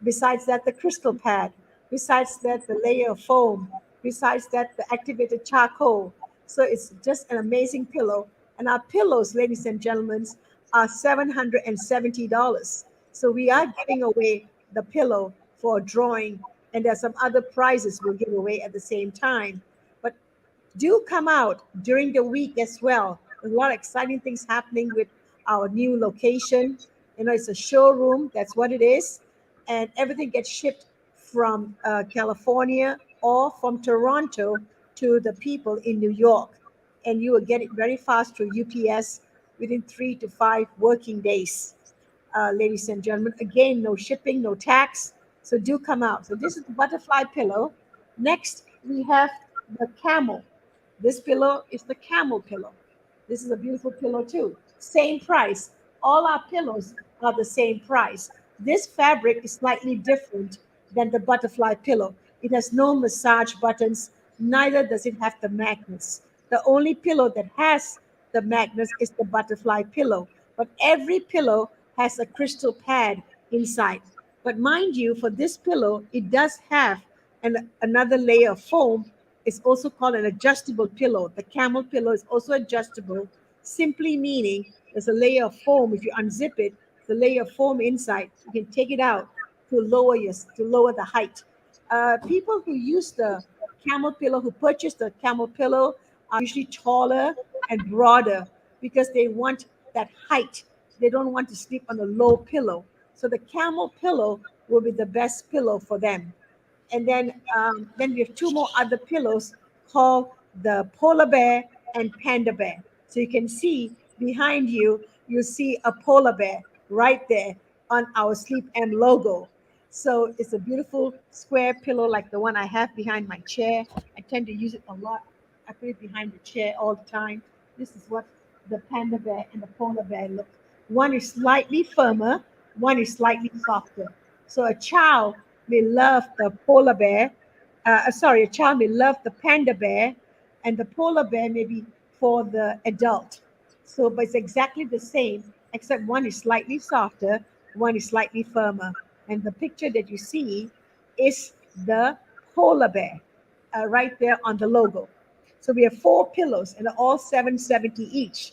Speaker 4: Besides that, the crystal pad. Besides that, the layer of foam. Besides that, the activated charcoal. So it's just an amazing pillow. And our pillows, ladies and gentlemen, are $770. So we are giving away the pillow for a drawing. And there's some other prizes we'll give away at the same time. But do come out during the week as well. There's a lot of exciting things happening with our new location. It's a showroom. That's what it is. And everything gets shipped from California or from Toronto to the people in New York. And you will get it very fast through UPS within 3 to 5 working days. Ladies and gentlemen, again, no shipping, no tax. So do come out. So this is the butterfly pillow. Next, we have the camel. This pillow is the camel pillow. This is a beautiful pillow too. Same price. All our pillows are the same price. This fabric is slightly different than the butterfly pillow. It has no massage buttons, neither does it have the magnets. The only pillow that has the magnets is the butterfly pillow. But every pillow has a crystal pad inside. But mind you, for this pillow, it does have another layer of foam. It's also called an adjustable pillow. The camel pillow is also adjustable, simply meaning there's a layer of foam. If you unzip it, the layer of foam inside, you can take it out to lower the height. People who use the camel pillow, who purchase the camel pillow, are usually taller and broader because they want that height. They don't want to sleep on a low pillow. So the camel pillow will be the best pillow for them. And then we have two more other pillows called the polar bear and panda bear. So you can see behind you, you see a polar bear right there on our Sleep M logo. So it's a beautiful square pillow like the one I have behind my chair. I tend to use it a lot. I put it behind the chair all the time. This is what the panda bear and the polar bear look. One is slightly firmer, one is slightly softer. So a child may love the polar bear. Sorry, a child may love the panda bear, and the polar bear may be for the adult. So, but it's exactly the same, except one is slightly softer, one is slightly firmer. And the picture that you see is the polar bear right there on the logo. So we have four pillows and they're all 770 each.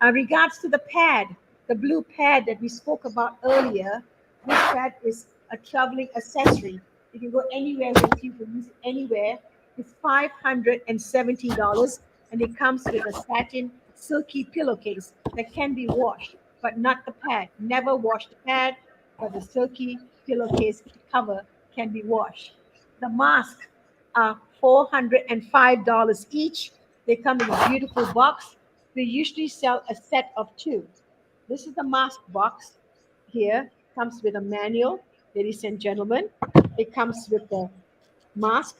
Speaker 4: Regards to the pad, the blue pad that we spoke about earlier, this pad is a traveling accessory. You can go anywhere with you, can use it anywhere. It's $570 and it comes with a satin silky pillowcase that can be washed, but not the pad. Never wash the pad, but the silky pillowcase cover can be washed. The mask are $405 each. They come in a beautiful box. We usually sell a set of two. This is the mask box here. Comes with a manual, ladies and gentlemen. It comes with the mask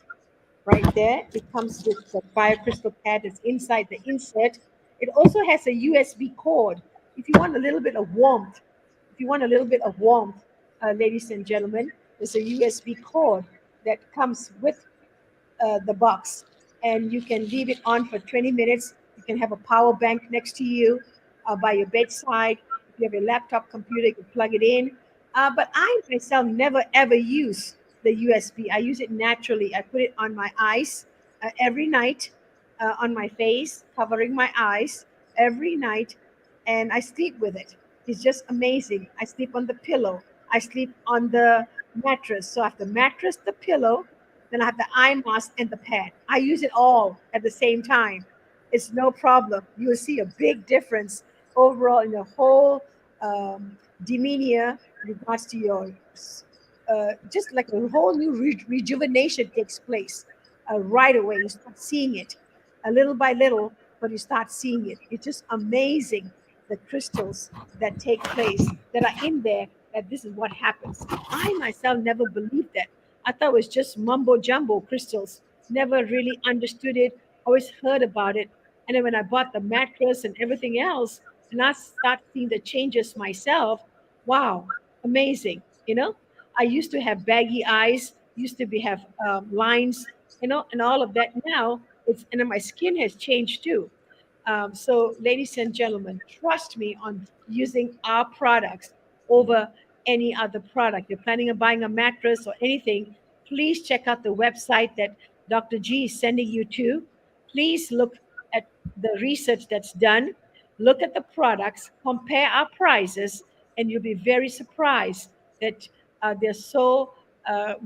Speaker 4: right there. It comes with the fire crystal pad that's inside the insert. It also has a USB cord. If you want a little bit of warmth, if you want a little bit of warmth, ladies and gentlemen, there's a USB cord that comes with the box, and you can leave it on for 20 minutes. You can have a power bank next to you by your bedside. If you have a laptop computer, you can plug it in. But I myself never ever use the USB. I use it naturally. I put it on my eyes every night, on my face, covering my eyes every night, and I sleep with it. It's just amazing. I sleep on the pillow. I sleep on the mattress. So I have the mattress, the pillow, then I have the eye mask and the pad. I use it all at the same time. It's no problem. You will see a big difference overall in the whole demeanor in regards to your, just like a whole new rejuvenation takes place right away. You start seeing it little by little, but you start seeing it. It's just amazing the crystals that take place that are in there, that this is what happens. I myself never believed that. I thought it was just mumbo jumbo crystals. Never really understood it. Always heard about it. And then when I bought the mattress and everything else, and I start seeing the changes myself, wow, amazing. I used to have baggy eyes, used to be have lines, and all of that. Now and then my skin has changed too. So, ladies and gentlemen, trust me on using our products over any other product. You're planning on buying a mattress or anything, please check out the website that Dr. G is sending you to. Please look at the research that's done, look at the products, compare our prices, and you'll be very surprised that they're so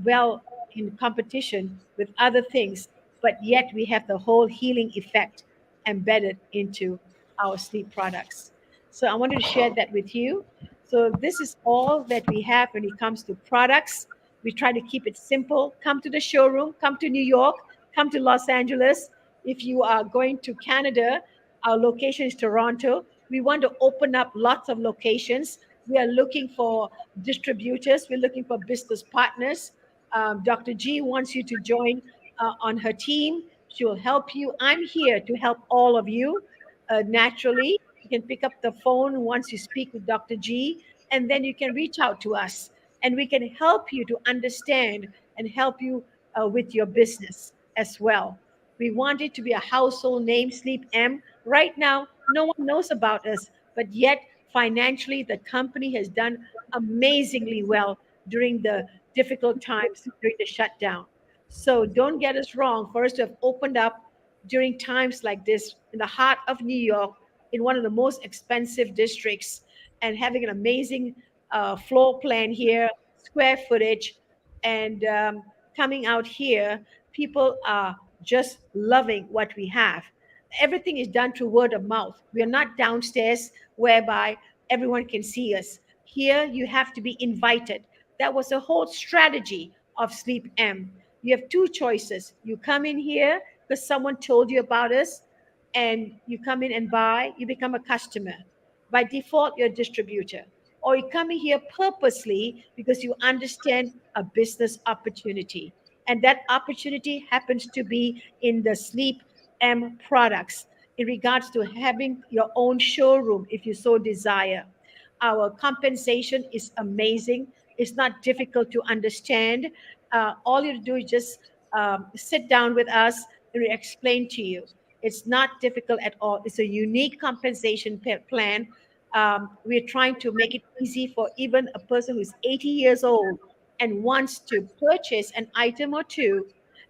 Speaker 4: well in competition with other things, but yet we have the whole healing effect embedded into our sleep products. So I wanted to share that with you. So this is all that we have when it comes to products. We try to keep it simple. Come to the showroom, come to New York, come to Los Angeles. If you are going to Canada, our location is Toronto. We want to open up lots of locations. We are looking for distributors. We're looking for business partners. Dr. G wants you to join on her team. She will help you. I'm here to help all of you naturally. You can pick up the phone once you speak with Dr. G, and then you can reach out to us, and we can help you to understand and help you with your business as well. We want it to be a household name, Sleep M. Right now, no one knows about us, but yet financially, the company has done amazingly well during the difficult times during the shutdown. So don't get us wrong. For us to have opened up during times like this in the heart of New York, in one of the most expensive districts, and having an amazing floor plan here, square footage, and coming out here, people are just loving what we have. Everything is done through word of mouth. We are not downstairs whereby everyone can see us. Here, you have to be invited. That was the whole strategy of Sleep M. You have two choices. You come in here because someone told you about us, and you come in and buy, you become a customer. By default, you're a distributor. Or you come in here purposely because you understand a business opportunity. And that opportunity happens to be in the Sleep M products in regards to having your own showroom if you so desire. Our compensation is amazing. It's not difficult to understand. All you do is just sit down with us and we explain to you. It's not difficult at all. It's a unique compensation plan. We're trying to make it easy for even a person who's 80 years old and wants to purchase an item or two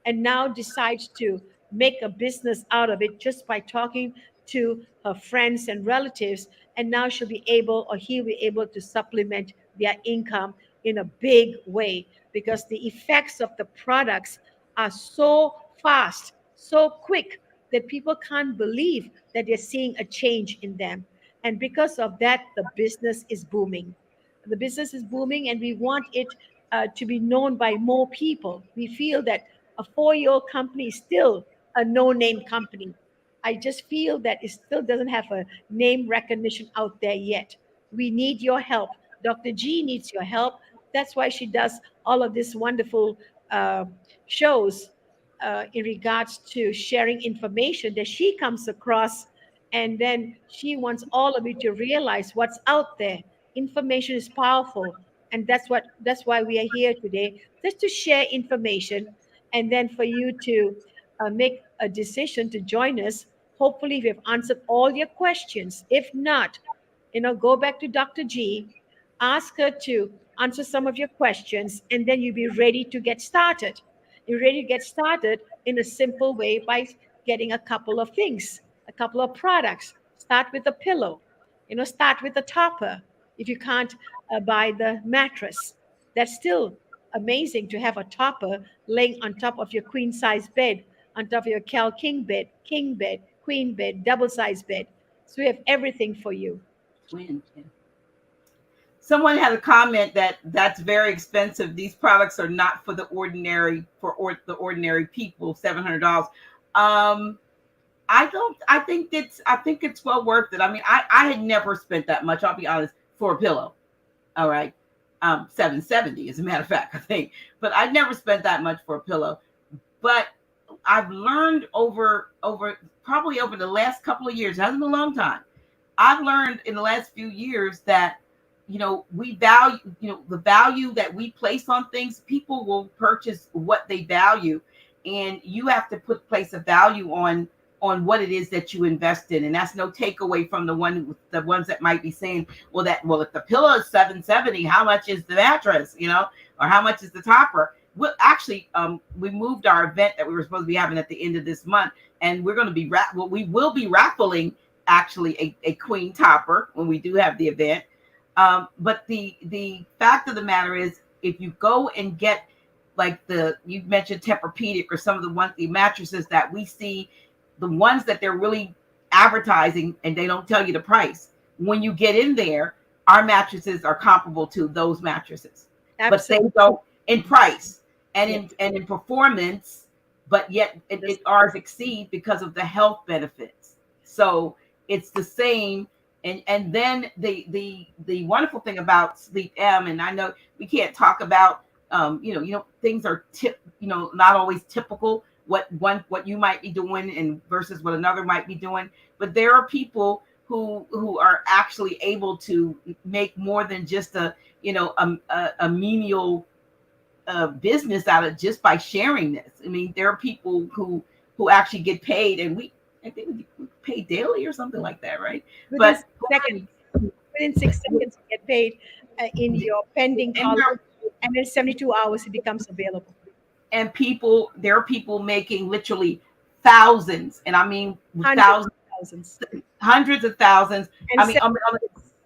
Speaker 4: and now decides to make a business out of it just by talking to her friends and relatives. And now she'll be able, or he'll be able to supplement their income in a big way because the effects of the products are so fast, so quick that people can't believe that they're seeing a change in them. And because of that, the business is booming. The business is booming, and we want it to be known by more people. We feel that a 4-year-old company is still a no name company. I just feel that it still doesn't have a name recognition out there yet. We need your help. Dr. G needs your help. That's why she does all of these wonderful uh, shows in regards to sharing information that she comes across. And then she wants all of you to realize what's out there. Information is powerful. And that's why we are here today, just to share information and then for you to make a decision to join us. Hopefully, we have answered all your questions. If not, go back to Dr. G, ask her to answer some of your questions, and then you'll be ready to get started. You're ready to get started in a simple way by getting a couple of things, a couple of products. Start with a pillow, start with a topper. If you can't buy the mattress, that's still amazing to have a topper laying on top of your queen size bed, on top of your king bed, queen bed, double size bed. So we have everything for you.
Speaker 1: Twin. Yeah. Someone had a comment that that's very expensive. These products are not for the ordinary people. $700. I don't. I think it's well worth it. I mean, I had never spent that much. I'll be honest, for a pillow. All right, $770 as a matter of fact, I think. But I never spent that much for a pillow. But I've learned over probably over the last couple of years. It hasn't been a long time. I've learned in the last few years that we value, the value that we place on things. People will purchase what they value, and you have to place a value on what it is that you invest in. And that's no takeaway from the ones that might be saying, well, if the pillow is $770, how much is the mattress, or how much is the topper? Well, actually, we moved our event that we were supposed to be having at the end of this month, and we're going to be we will be raffling actually a queen topper when we do have the event. But the fact of the matter is, if you go and get like you mentioned Tempur-Pedic or some of the mattresses that we see, the ones that they're really advertising and they don't tell you the price. When you get in there, our mattresses are comparable to those mattresses,
Speaker 4: Absolutely.
Speaker 1: but they go in price and in performance, but yet ours exceed because of the health benefits. So it's the same. And then the wonderful thing about Sleep M, and I know we can't talk about things are not always typical what you might be doing and versus what another might be doing, but there are people who are actually able to make more than just a menial business out of just by sharing this. I mean, there are people who actually get paid, and I think we pay daily or something like that, right?
Speaker 4: Within 6 seconds, you get paid in your pending column, and in 72 hours, it becomes available.
Speaker 1: And there are people making literally thousands, and I mean thousands, hundreds of thousands.
Speaker 4: And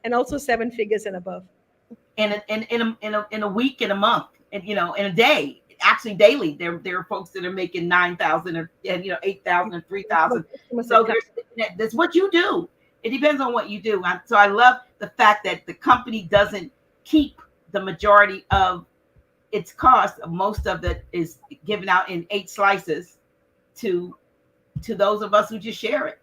Speaker 4: and also 7 figures and above.
Speaker 1: In a week, in a month, and in a day. Actually, daily, there are folks that are making 9,000 and 8,000 and 3,000. So that's what you do. It depends on what you do. So I love the fact that the company doesn't keep the majority of its cost. Most of it is given out in 8 slices to those of us who just share it,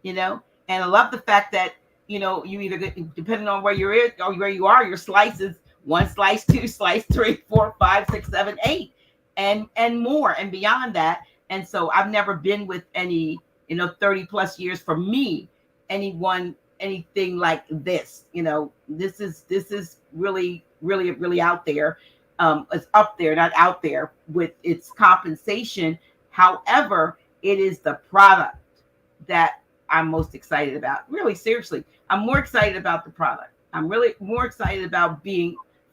Speaker 1: you know. And I love the fact that, you know, you either get, depending on where you're in or where you are, your slices, 1 slice, 2 slice, 3, 4, 5, 6, 7, 8, and more and beyond that. And so I've never been with any, you know, 30 plus years for me, anything like this. You know, this is really out there. It's up there, not out there with its compensation. However, it is the product that I'm most excited about. Really, seriously, I'm more excited about the product. I'm really more excited about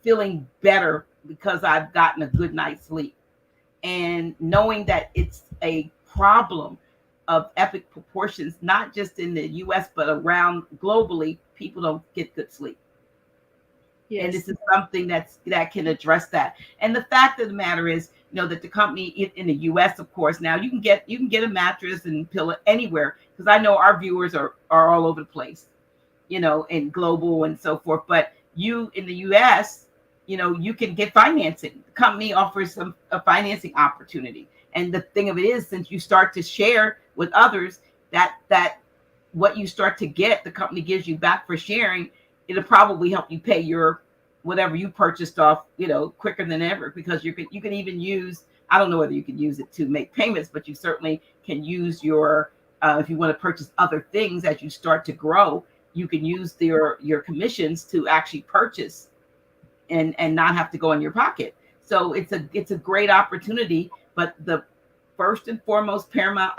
Speaker 1: feeling better because I've gotten a good night's sleep, and knowing that it's a problem of epic proportions, not just in the US, but around globally. People don't get good sleep. And
Speaker 4: Yes.
Speaker 1: this is something that can address that. And the fact of the matter is, you know, that the company in the US, of course, now you can get a mattress and pillow anywhere, because I know our viewers are all over the place, you know, and global and so forth. But you in the US, you know, you can get financing. The company offers a financing opportunity. And the thing of it is, since you start to share with others, that what you start to get, the company gives you back for sharing. It'll probably help you pay your whatever you purchased off, you know, quicker than ever, because you can even use, I don't know whether you can use it to make payments, but you certainly can use your if you want to purchase other things as you start to grow, you can use your commissions to actually purchase and not have to go in your pocket. So it's a great opportunity. But the first and foremost paramount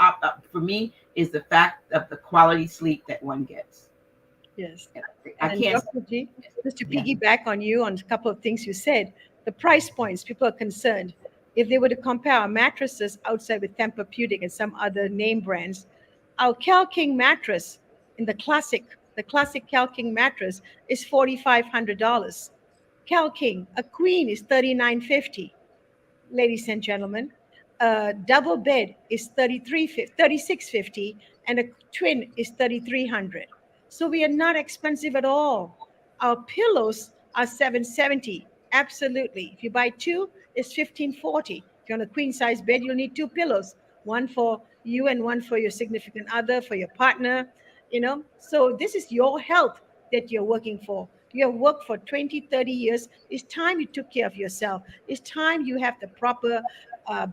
Speaker 1: for me is the fact of the quality sleep that one gets.
Speaker 4: Yes.
Speaker 1: I
Speaker 4: And
Speaker 1: can't.
Speaker 4: Dr. G, just to
Speaker 1: Yeah.
Speaker 4: piggyback on you on a couple of things you said, the price points, people are concerned. If they were to compare our mattresses outside with Tempur-Pedic and some other name brands, our Cal King mattress in the classic Cal King mattress is $4,500. Cal King, a queen is $3,950, ladies and gentlemen. A double bed is 3650, and a twin is 3300. So we are not expensive at all. Our pillows are 770. Absolutely. If you buy two, it's 1540. If you're on a queen size bed, you'll need two pillows, one for you and one for your significant other, for your partner, you know. So this is your health that you're working for. You have worked for 20, 30 years. It's time you took care of yourself. It's time you have the proper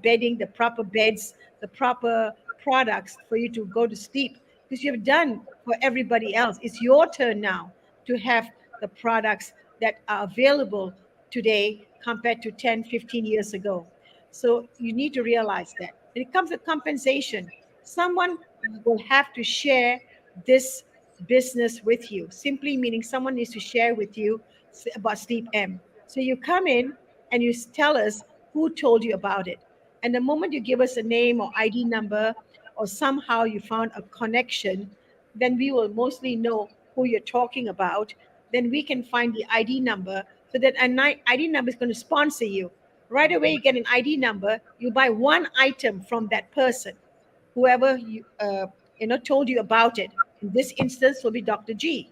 Speaker 4: bedding, the proper beds, the proper products for you to go to sleep, because you've done for everybody else. It's your turn now to have the products that are available today compared to 10, 15 years ago. So you need to realize that. When it comes to compensation, someone will have to share this business with you, simply meaning someone needs to share with you about Sleep M. So you come in and you tell us who told you about it. And the moment you give us a name or ID number, or somehow you found a connection, then we will mostly know who you're talking about. Then we can find the ID number, so that an ID number is going to sponsor you. Right away, you get an ID number, you buy one item from that person, whoever told you about it. In this instance, will be Dr. G.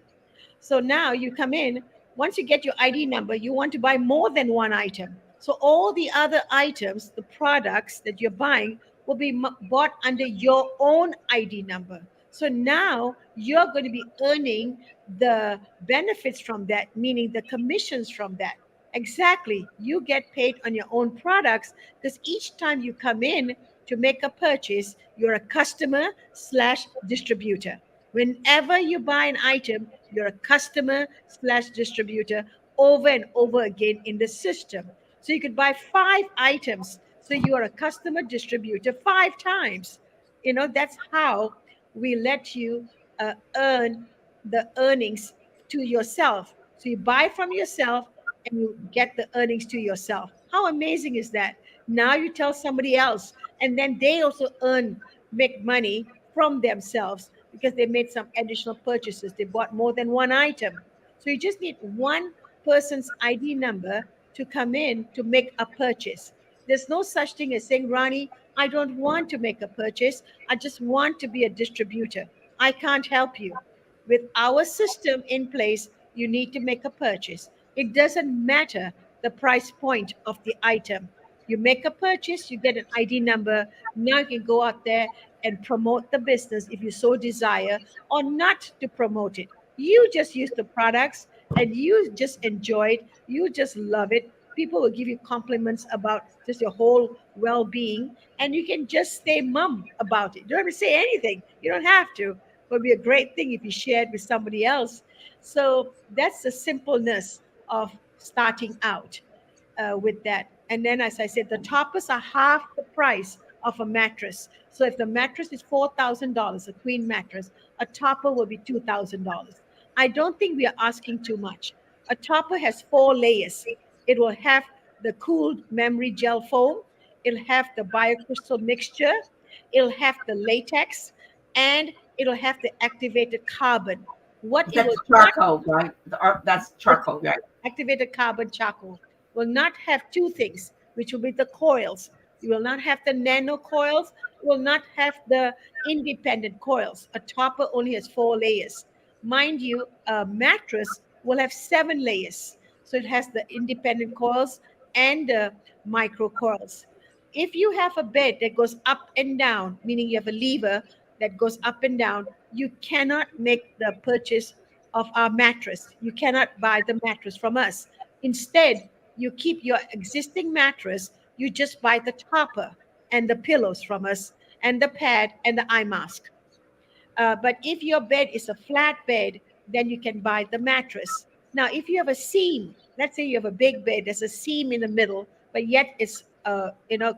Speaker 4: So now you come in, once you get your ID number, you want to buy more than one item. So all the other items, the products that you're buying, will be bought under your own ID number. So now you're going to be earning the benefits from that, meaning the commissions from that. Exactly. You get paid on your own products, because each time you come in to make a purchase, you're a customer slash distributor. Whenever you buy an item, you're a customer slash distributor over and over again in the system. So you could buy 5 items. So you are a customer distributor 5 times. That's how we let you earn the earnings to yourself. So you buy from yourself and you get the earnings to yourself. How amazing is that? Now you tell somebody else, and then they also make money from themselves because they made some additional purchases. They bought more than one item. So you just need one person's ID number to come in to make a purchase. There's no such thing as saying, Rani, I don't want to make a purchase. I just want to be a distributor. I can't help you. With our system in place, you need to make a purchase. It doesn't matter the price point of the item. You make a purchase, you get an ID number. Now you can go out there and promote the business if you so desire, or not to promote it. You just use the products and you just enjoy it. You just love it. People will give you compliments about just your whole well being, and you can just stay mum about it. You don't have to say anything. You don't have to. But it'd be a great thing if you shared with somebody else. So that's the simpleness of starting out with that. And then, as I said, the toppers are half the price of a mattress. So if the mattress is $4,000, a queen mattress, a topper will be $2,000. I don't think we are asking too much. A topper has 4 layers. It will have the cooled memory gel foam. It'll have the biocrystal mixture. It'll have the latex, and it'll have the activated carbon. What it will
Speaker 1: That's
Speaker 4: not
Speaker 1: charcoal, right? That's charcoal, right?
Speaker 4: activated carbon charcoal will not have two things, which will be the coils. You will not have the nano coils, will not have the independent coils. A topper only has 4 layers. Mind you, a mattress will have 7 layers. So it has the independent coils and the micro coils. If you have a bed that goes up and down, meaning you have a lever that goes up and down, you cannot make the purchase of our mattress. You cannot buy the mattress from us. Instead, you keep your existing mattress, you just buy the topper and the pillows from us, and the pad and the eye mask. But if your bed is a flat bed, then you can buy the mattress. Now, if you have a seam, let's say you have a big bed, there's a seam in the middle, but yet it's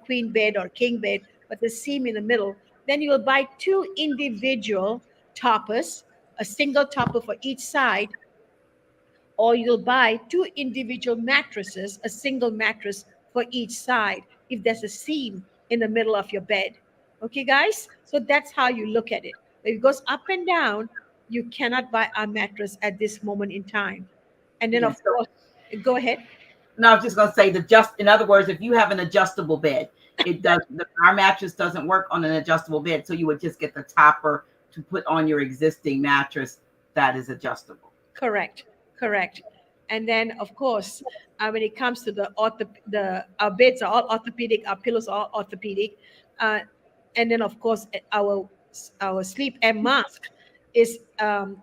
Speaker 4: queen bed or king bed, but the seam in the middle, then you will buy two individual toppers, a single topper for each side, or you'll buy two individual mattresses, a single mattress for each side, if there's a seam in the middle of your bed. Okay, guys? So that's how you look at it. If it goes up and down, you cannot buy our mattress at this moment in time. And then,
Speaker 1: Yes.
Speaker 4: of course, go ahead.
Speaker 1: No, I was just going to say in other words, if you have an adjustable bed, our mattress doesn't work on an adjustable bed. So you would just get the topper to put on your existing mattress that is adjustable.
Speaker 4: Correct, correct. And then, of course, when it comes to our beds are all orthopedic, our pillows are all orthopedic, uh, and then, of course, our sleep and mask is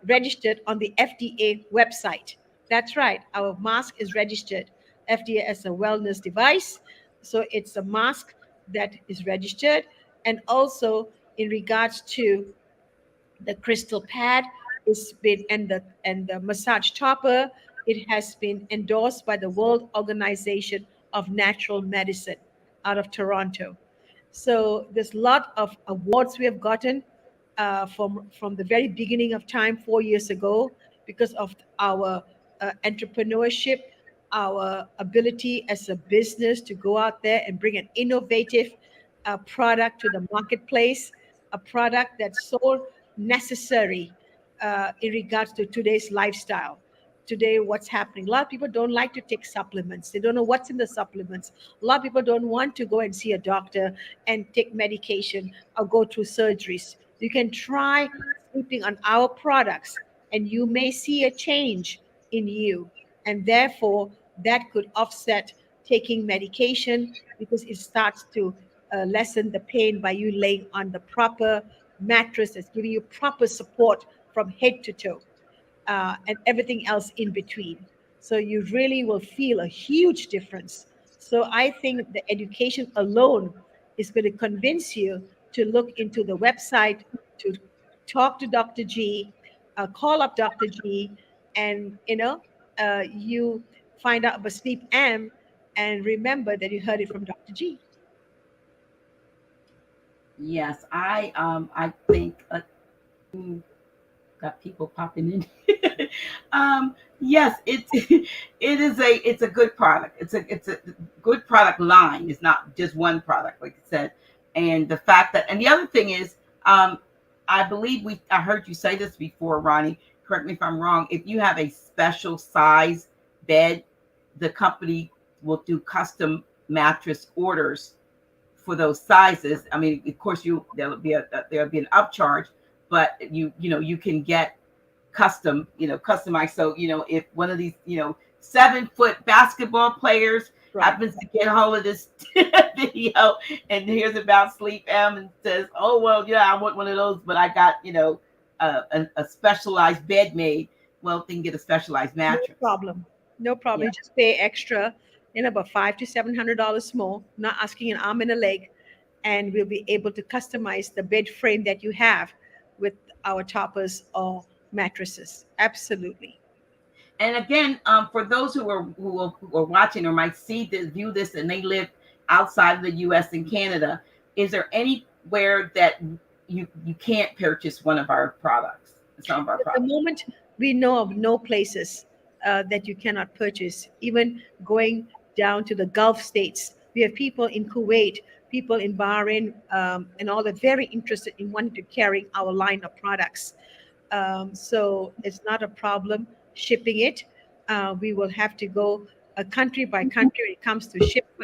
Speaker 4: registered on the FDA website. That's right, our mask is registered FDA as a wellness device, so it's a mask that is registered, and also in regards to the crystal pad is been and the massage topper, it has been endorsed by the World Organization of Natural Medicine out of Toronto. So there's a lot of awards we have gotten from the very beginning of time 4 years ago, because of our entrepreneurship, our ability as a business to go out there and bring an innovative product to the marketplace, a product that's so necessary in regards to today's lifestyle. Today, what's happening? A lot of people don't like to take supplements. They don't know what's in the supplements. A lot of people don't want to go and see a doctor and take medication or go through surgeries. You can try sleeping on our products, and you may see a change in you. And therefore, that could offset taking medication, because it starts to lessen the pain by you laying on the proper mattress that's giving you proper support from head to toe, and everything else in between. So you really will feel a huge difference. So I think the education alone is going to convince you to look into the website, to talk to Dr. G, call up Dr. G, and you find out about Sleep M, and remember that you heard it from Dr. G.
Speaker 1: Yes, I think got people popping in. Yes, it's a good product. It's a good product line. It's not just one product, like I said. And the fact that, and the other thing is, I believe I heard you say this before, Ronnie. Correct me if I'm wrong. If you have a special size bed, the company will do custom mattress orders for those sizes. I mean, of course, there'll be an upcharge, but you can get customized. So if one of these 7-foot basketball players
Speaker 4: Right.
Speaker 1: happens to get a hold of this video and hears about SleepM and says, "Oh well, yeah, I want one of those, but I got a specialized bed made." Well, they can get a specialized
Speaker 4: No
Speaker 1: mattress.
Speaker 4: problem. No problem.
Speaker 1: Yeah,
Speaker 4: You just pay extra, about $500 to $700 more, not asking an arm and a leg, and we'll be able to customize the bed frame that you have with our toppers or mattresses. Absolutely.
Speaker 1: and again, for those who are watching or might see this, view this, and they live outside of the U.S. and Canada, is there anywhere that you can't purchase one of our products? Some of our
Speaker 4: At the
Speaker 1: products.
Speaker 4: moment, we know of no places that you cannot purchase. Even going down to the Gulf states, we have people in Kuwait, people in Bahrain, and all that very interested in wanting to carry our line of products. So it's not a problem shipping it. We will have to go country by country when it comes to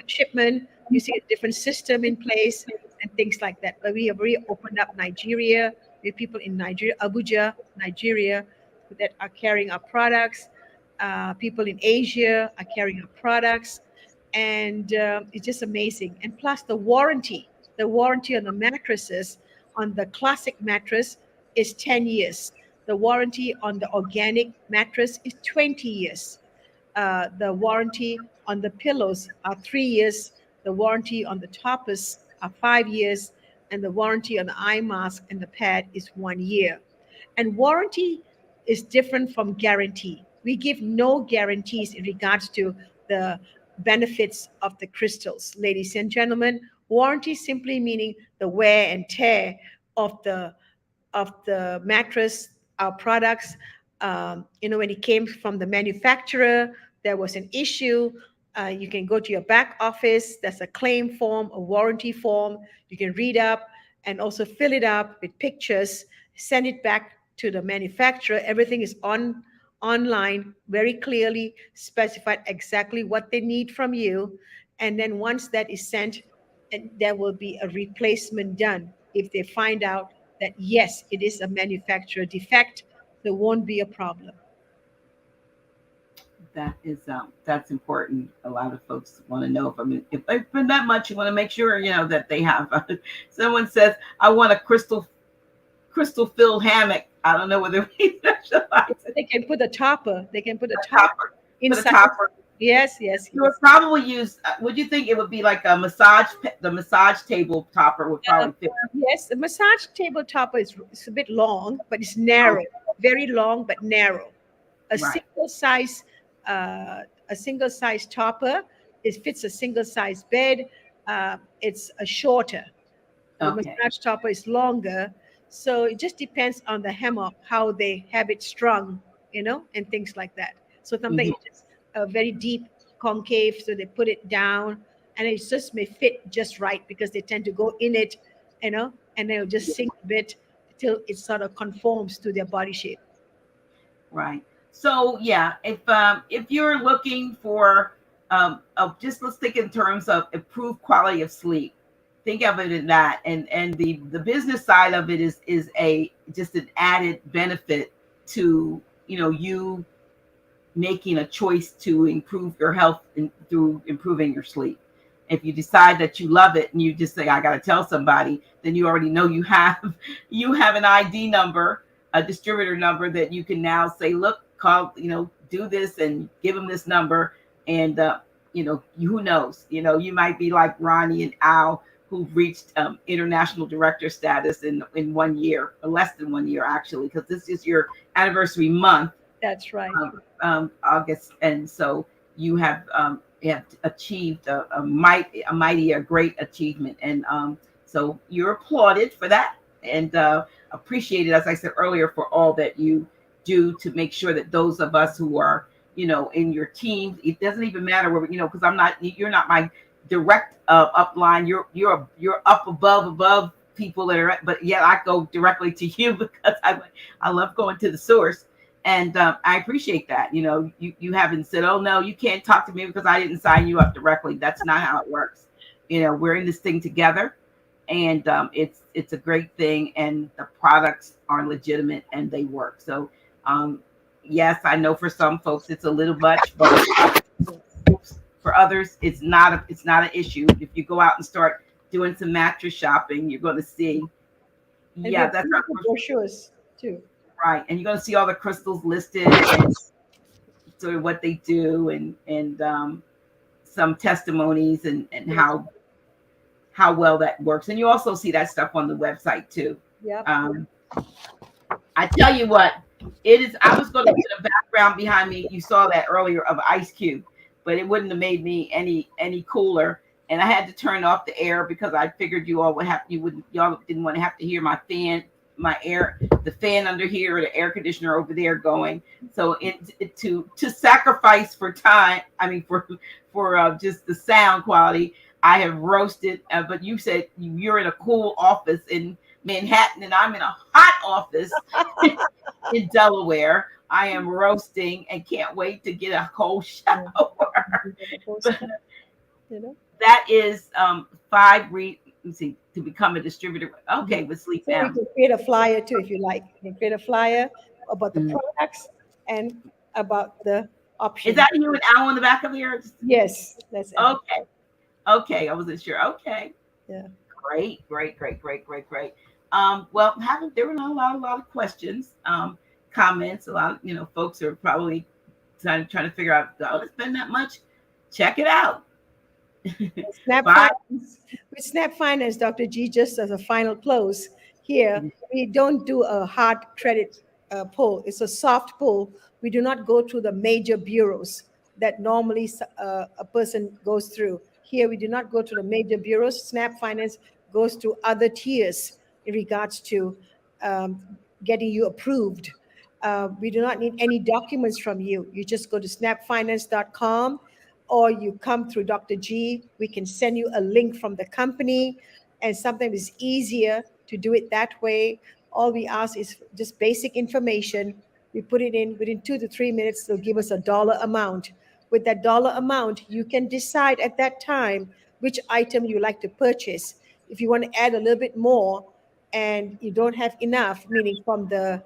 Speaker 4: shipment. You see a different system in place and things like that. But we have already opened up Nigeria. We have people in Nigeria, Abuja, Nigeria, that are carrying our products. People in Asia are carrying our products, and it's just amazing. And plus the warranty on the mattresses, on the classic mattress is 10 years. The warranty on the organic mattress is 20 years. The warranty on the pillows are 3 years. The warranty on the toppers are 5 years. And the warranty on the eye mask and the pad is 1 year. And warranty is different from guarantee. We give no guarantees in regards to the benefits of the crystals. Ladies and gentlemen, warranty simply meaning the wear and tear of the mattress, our products. When it came from the manufacturer, there was an issue. You can go to your back office. There's a claim form, a warranty form. You can read up and also fill it up with pictures, send it back to the manufacturer. Everything is online, very clearly specified exactly what they need from you. And then once that is sent, and there will be a replacement done. If they find out that yes, it is a manufacturer defect, there won't be a problem.
Speaker 1: That's important. A lot of folks want to know if they spend that much, you want to make sure that they have. Someone says, "I want a crystal filled hammock." I don't know whether we specialize.
Speaker 4: They can put a topper. They can put a
Speaker 1: Topper.
Speaker 4: topper
Speaker 1: Put a
Speaker 4: inside.
Speaker 1: topper.
Speaker 4: Yes, yes,
Speaker 1: You would
Speaker 4: yes.
Speaker 1: probably use. Would you think it would be like the massage table topper would probably fit?
Speaker 4: Yes, the massage table topper is a bit long, but it's narrow. Very long but narrow. A
Speaker 1: Right.
Speaker 4: single size, a single size topper. It fits a single size bed. It's a shorter. The
Speaker 1: Okay.
Speaker 4: massage topper is longer. So it just depends on the hammock, how they have it strung, and things like that. So something
Speaker 1: Mhm.
Speaker 4: is just very deep concave, so they put it down, and it just may fit just right because they tend to go in it, and they'll just sink a bit till it sort of conforms to their body shape.
Speaker 1: Right. So yeah, if you're looking for just let's think in terms of improved quality of sleep. Think of it in that, and the business side of it is a just an added benefit to you making a choice to improve your health through improving your sleep. If you decide that you love it and you just say, "I got to tell somebody," then you already know you have an ID number, a distributor number that you can now say, "Look, call, do this and give them this number," and who knows, you might be like Ronnie and Al, who've reached international director status in 1 year, or less than 1 year actually, because this is your anniversary month.
Speaker 4: That's right.
Speaker 1: August, and so you have achieved a great achievement, and so you're applauded for that, and appreciated, as I said earlier, for all that you do to make sure that those of us who are in your team, it doesn't even matter where because you're not my direct upline, you're up above people that are, but yet I go directly to you because I love going to the source. And I appreciate that. You haven't said, "Oh no, you can't talk to me because I didn't sign you up directly." That's not how it works. We're in this thing together, and it's a great thing, and the products are legitimate and they work. So, yes, I know for some folks it's a little much, but for others it's not an issue. If you go out and start doing some mattress shopping, you're going to see.
Speaker 4: And
Speaker 1: Yeah, that's our
Speaker 4: brochures too.
Speaker 1: right, and you're going to see all the crystals listed and sort of what they do, and some testimonies and how well that works. And you also see that stuff on the website too.
Speaker 4: Yeah.
Speaker 1: I tell you what, it is. I was going to put a background behind me. You saw that earlier of Ice Cube, but it wouldn't have made me any cooler. And I had to turn off the air because I figured you all would have y'all didn't want to have to hear my fan, the fan under here, or the air conditioner over there going. So to sacrifice for time, I mean for just the sound quality, I have roasted. But you said you're in a cool office in Manhattan, and I'm in a hot office in Delaware. I am roasting and can't wait to get a cold shower. That is 5 to become a distributor. Okay, with SleepM.
Speaker 4: So you can create a flyer too if you like. You can create a flyer about the products and about the options.
Speaker 1: Is that you and Al on the back of here?
Speaker 4: Yes, that's it.
Speaker 1: Okay. Okay, I wasn't sure. Okay.
Speaker 4: Yeah.
Speaker 1: Great. Well, there were a lot of questions, comments. A lot of folks are probably trying to figure out, oh, to spend that much. Check it out.
Speaker 4: With Snap Finance, Dr. G, just as a final close here, we don't do a hard credit pull. It's a soft pull. We do not go through the major bureaus that normally a person goes through. Here, we do not go to the major bureaus. Snap Finance goes to other tiers in regards to getting you approved. We do not need any documents from you. You just go to snapfinance.com, or you come through Dr. G. We can send you a link from the company, and sometimes it's easier to do it that way. All we ask is just basic information. We put it in within 2 to 3 minutes. They'll give us a dollar amount. With that dollar amount, you can decide at that time which item you like to purchase. If you want to add a little bit more and you don't have enough, meaning from the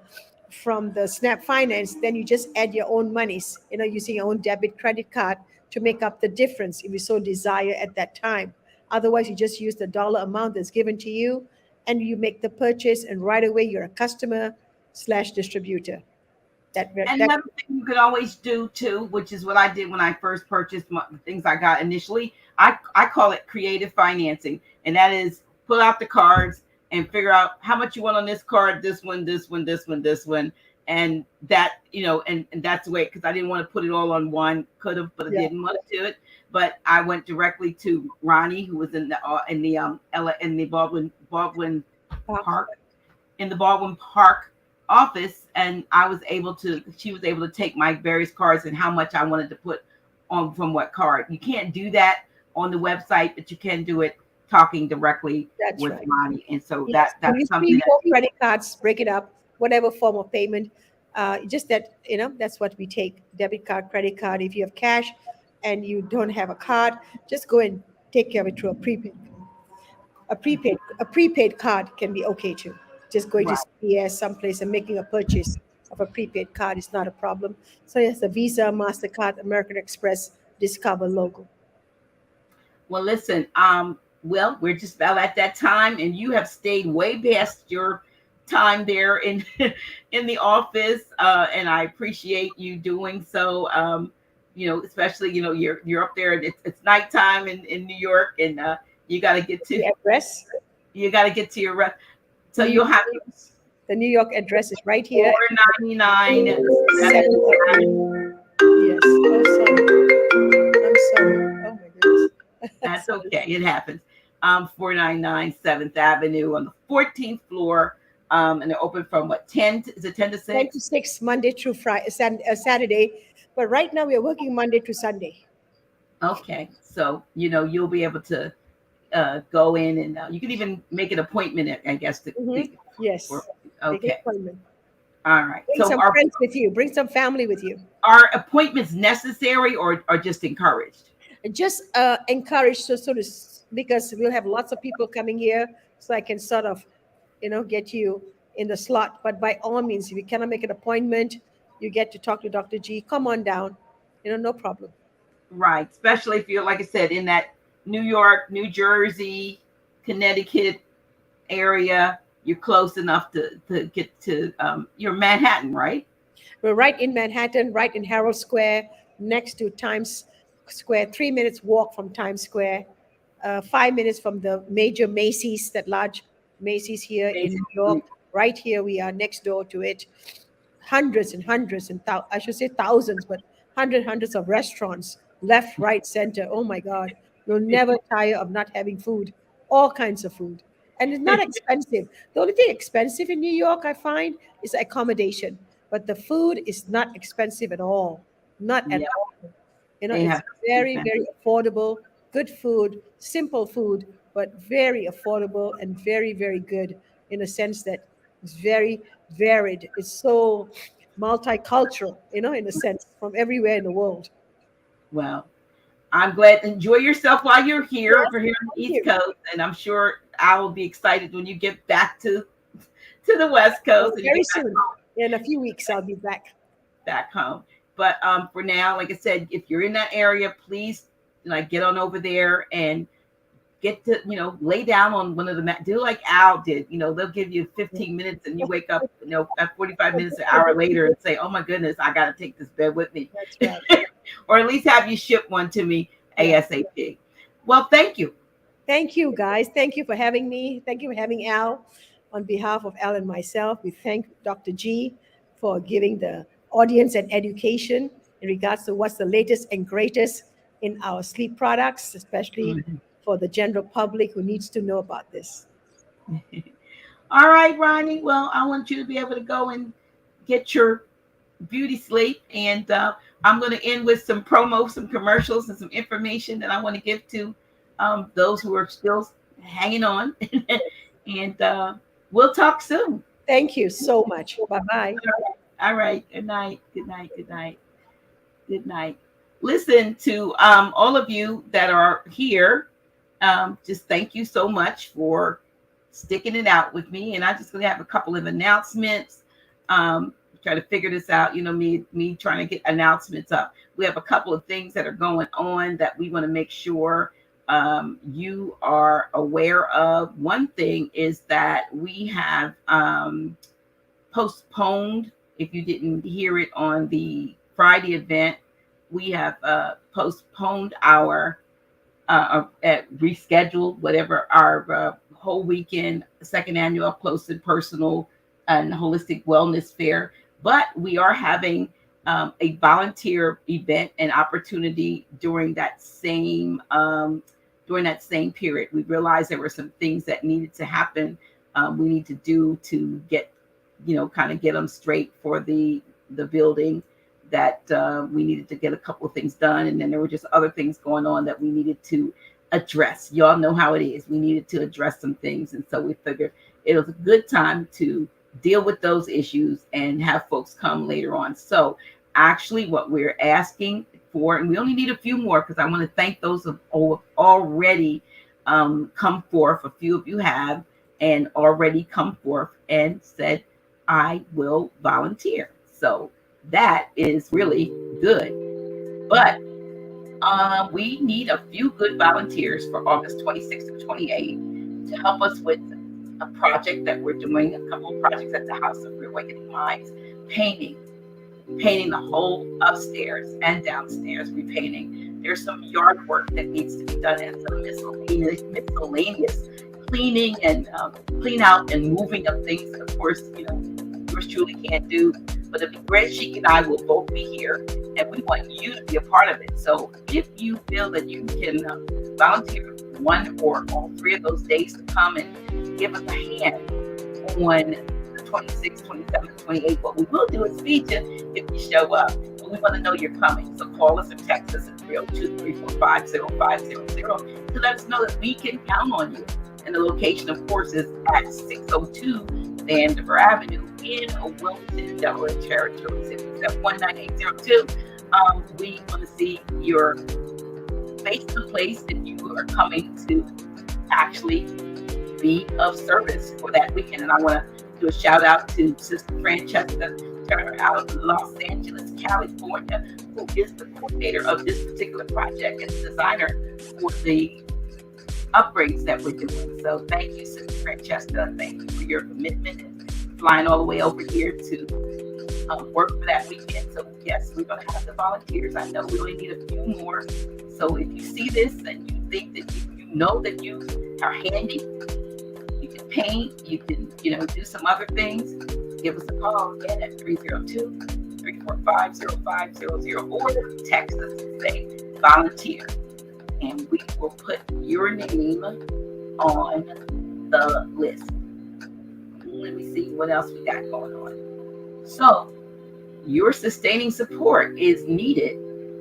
Speaker 4: Snap Finance, then you just add your own monies, using your own debit credit card to make up the difference if you so desire at that time. Otherwise, you just use the dollar amount that's given to you and you make the purchase, and right away you're a customer/distributor.
Speaker 1: Another thing you could always do too, which is what I did when I first purchased the things I got initially, I call it creative financing. And that is pull out the cards and figure out how much you want on this card, this one, this one, this one, this one. And that, and that's the way, because I didn't want to put it all on one, could have, but I didn't want to do it. But I went directly to Rani, who was in the Baldwin Park office, and she was able to take my various cards and how much I wanted to put on from what card. You can't do that on the website, but you can do it talking directly with Rani. And so that's something that
Speaker 4: credit cards, break it up, whatever form of payment. Just that, that's what we take: debit card, credit card. If you have cash and you don't have a card, just go and take care of it through a prepaid. A prepaid card can be okay too. Just going to CVS someplace and making a purchase of a prepaid card is not a problem. So yes, the Visa, MasterCard, American Express, Discover logo.
Speaker 1: Well, listen, we're just about at that time, and you have stayed way past your time there in the office, and I appreciate you doing so. Especially you're up there, and it's nighttime in New York, and you got to get to
Speaker 4: the address.
Speaker 1: You got to get to your rest. So you'll have
Speaker 4: the New York address is right here.
Speaker 1: 499. Yes.
Speaker 4: Oh, sorry. I'm sorry. Oh my goodness.
Speaker 1: That's okay. It happens. 499 7th Avenue on the 14th floor. And they're open from 10 to 10 to 6?
Speaker 4: 10 to 6, Monday through Friday, Saturday. But right now we are working Monday to Sunday.
Speaker 1: Okay. So, you'll be able to go in, and you can even make an appointment, I guess.
Speaker 4: Yes.
Speaker 1: Okay. All right.
Speaker 4: Bring some friends with you. Bring some family with you.
Speaker 1: Are appointments necessary or just encouraged?
Speaker 4: Just encouraged, because we'll have lots of people coming here, so I can sort of, get you in the slot. But by all means, if you cannot make an appointment, you get to talk to Dr. G, come on down. No problem.
Speaker 1: Right. Especially if you're, like I said, in that New York, New Jersey, Connecticut area, you're close enough to get to your Manhattan, right?
Speaker 4: We're right in Manhattan, right in Herald Square, next to Times Square, 3 minutes walk from Times Square, 5 minutes from the major Macy's, that large Macy's here in New York. Right here, we are next door to it. Hundreds and hundreds and I should say thousands, but hundreds of restaurants, left, right, center. Oh my God, you'll never tire of not having food, all kinds of food. And it's not expensive. The only thing expensive in New York, I find, is accommodation. But the food is not expensive at all. Not at
Speaker 1: Yeah.
Speaker 4: all.
Speaker 1: They
Speaker 4: It's
Speaker 1: have
Speaker 4: very, very affordable, good food, simple food, but very affordable and very, very good in a sense that it's very varied. It's so multicultural, in a sense, from everywhere in the world.
Speaker 1: Well, I'm glad. Enjoy yourself while you're here.
Speaker 4: Yes,
Speaker 1: We're here on the
Speaker 4: thank
Speaker 1: East
Speaker 4: you.
Speaker 1: Coast, and I'm sure I will be excited when you get back to the West Coast and you
Speaker 4: Very
Speaker 1: get
Speaker 4: soon. In a few weeks, I'll be
Speaker 1: back home. But for now, like I said, if you're in that area, please get on over there and get to lay down on one of the do like Al did. They'll give you 15 minutes and you wake up at 45 minutes, an hour later, and say, oh my goodness, I got to take this bed with me.
Speaker 4: That's right.
Speaker 1: Or at least have you ship one to me ASAP. Well, thank you.
Speaker 4: Thank you, guys. Thank you for having me. Thank you for having Al. On behalf of Al and myself, we thank Dr. G for giving the audience an education in regards to what's the latest and greatest in our sleep products, especially for the general public who needs to know about this.
Speaker 1: All right, Ronnie. Well, I want you to be able to go and get your beauty sleep. And I'm going to end with some promo, some commercials, and some information that I want to give to those who are still hanging on. And we'll talk soon.
Speaker 4: Thank you so much. Bye-bye.
Speaker 1: All right. Good night. Good night. Good night. Good night. Listen, to all of you that are here, just thank you so much for sticking it out with me. And I'm just going to have a couple of announcements. Try to figure this out. Me trying to get announcements up. We have a couple of things that are going on that we want to make sure you are aware of. One thing is that we have postponed, if you didn't hear it on the Friday event, we have postponed our rescheduled whatever our whole weekend second annual close and personal and holistic wellness fair. But we are having a volunteer event and opportunity during that same period. We realized there were some things that needed to happen. We need to do to get, kind of get them straight for the building, that we needed to get a couple of things done. And then there were just other things going on that we needed to address. Y'all know how it is. We needed to address some things. And so we figured it was a good time to deal with those issues and have folks come later on. So actually what we're asking for, and we only need a few more because I want to thank those who already come forth. A few of you have and already come forth and said, I will volunteer. So that is really good. But we need a few good volunteers for August 26th and 28th to help us with a project that we're doing, a couple of projects at the House of Reawakening Minds, painting the whole upstairs and downstairs, repainting. There's some yard work that needs to be done and some miscellaneous cleaning and clean out and moving of things that, of course, yours truly can't do. But it'd be great. She and I will both be here, and we want you to be a part of it. So if you feel that you can volunteer one or all three of those days to come and give us a hand on the 26th, 27th, 28th, what we will do is feed you if you show up. But we want to know you're coming. So call us or text us at 302-345-0500 to let us know that we can count on you. And the location, of course, is at 602 Vandiver Avenue in Wilmington, Delaware Territory, 6719802. We want to see your face to place if you are coming to actually be of service for that weekend. And I want to do a shout out to Sister Francesca Turner out of Los Angeles, California, who is the coordinator of this particular project and designer for the upgrades that we're doing. So thank you, Sister Francesca. Thank you for your commitment and flying all the way over here to work for that weekend. So yes, we're going to have the volunteers. I know we only need a few more. So if you see this and you think that you know that you are handy, you can paint, you can do some other things, give us a call again at 302-345-0500 or text us and say volunteer, and we will put your name on the list. Let me see what else we got going on. So your sustaining support is needed.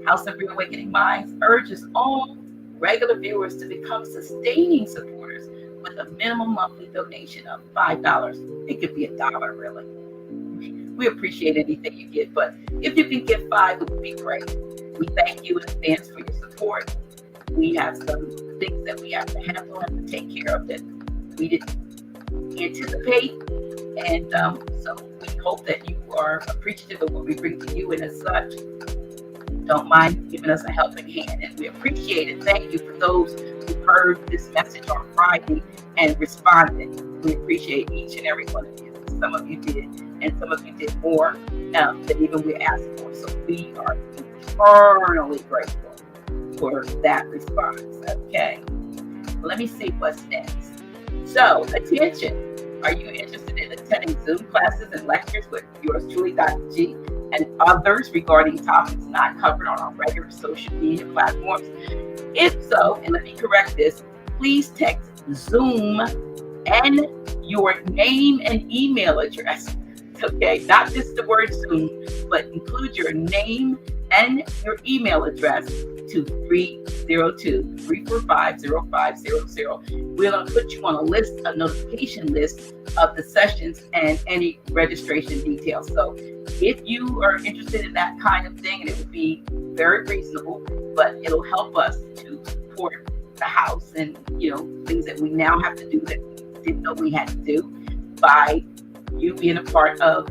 Speaker 1: House of Reawakening Minds urges all regular viewers to become sustaining supporters with a minimum monthly donation of $5. It could be $1, really. We appreciate anything you give, but if you can give $5, it would be great. We thank you in advance for your support. We have some things that we have to handle and to take care of that we didn't anticipate, and so we hope that you are appreciative of what we bring to you, and as such, don't mind giving us a helping hand, and we appreciate it. Thank you for those who heard this message on Friday and responded. We appreciate each and every one of you. Some of you did, and some of you did more than even we asked for. So we are eternally grateful for that response. Okay, let me see what's next. So, attention. Are you interested in attending Zoom classes and lectures with yours truly, Dr. G, and others regarding topics not covered on our regular social media platforms? If so, and let me correct this, please text Zoom and your name and email address. Okay, not just the word Zoom, but include your name and your email address to 302-345-0500. We're going to put you on a list, a notification list of the sessions and any registration details. So if you are interested in that kind of thing, and it would be very reasonable, but it'll help us to support the house and things that we now have to do that we didn't know we had to do by you being a part of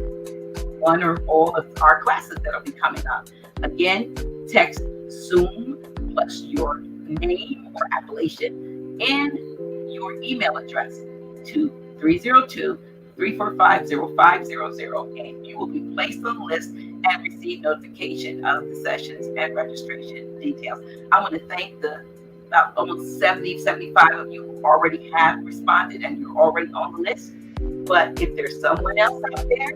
Speaker 1: one or all of our classes that'll be coming up. Again, text Zoom plus your name or appellation and your email address to 302-345-0500, and you will be placed on the list and receive notification of the sessions and registration details. I want to thank the about almost 75 of you who already have responded and you're already on the list. But if there's someone else out there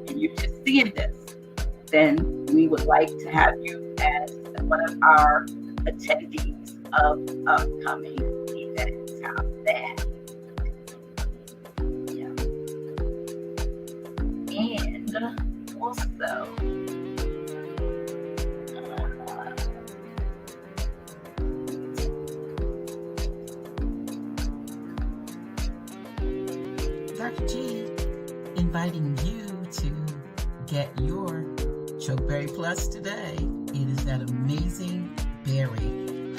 Speaker 1: and you're just seeing this, then we would like to have you as one of our attendees of upcoming events. How's that? Yeah. And also,
Speaker 5: Dr. G inviting you to get your Chokeberry Plus today. It is that amazing berry,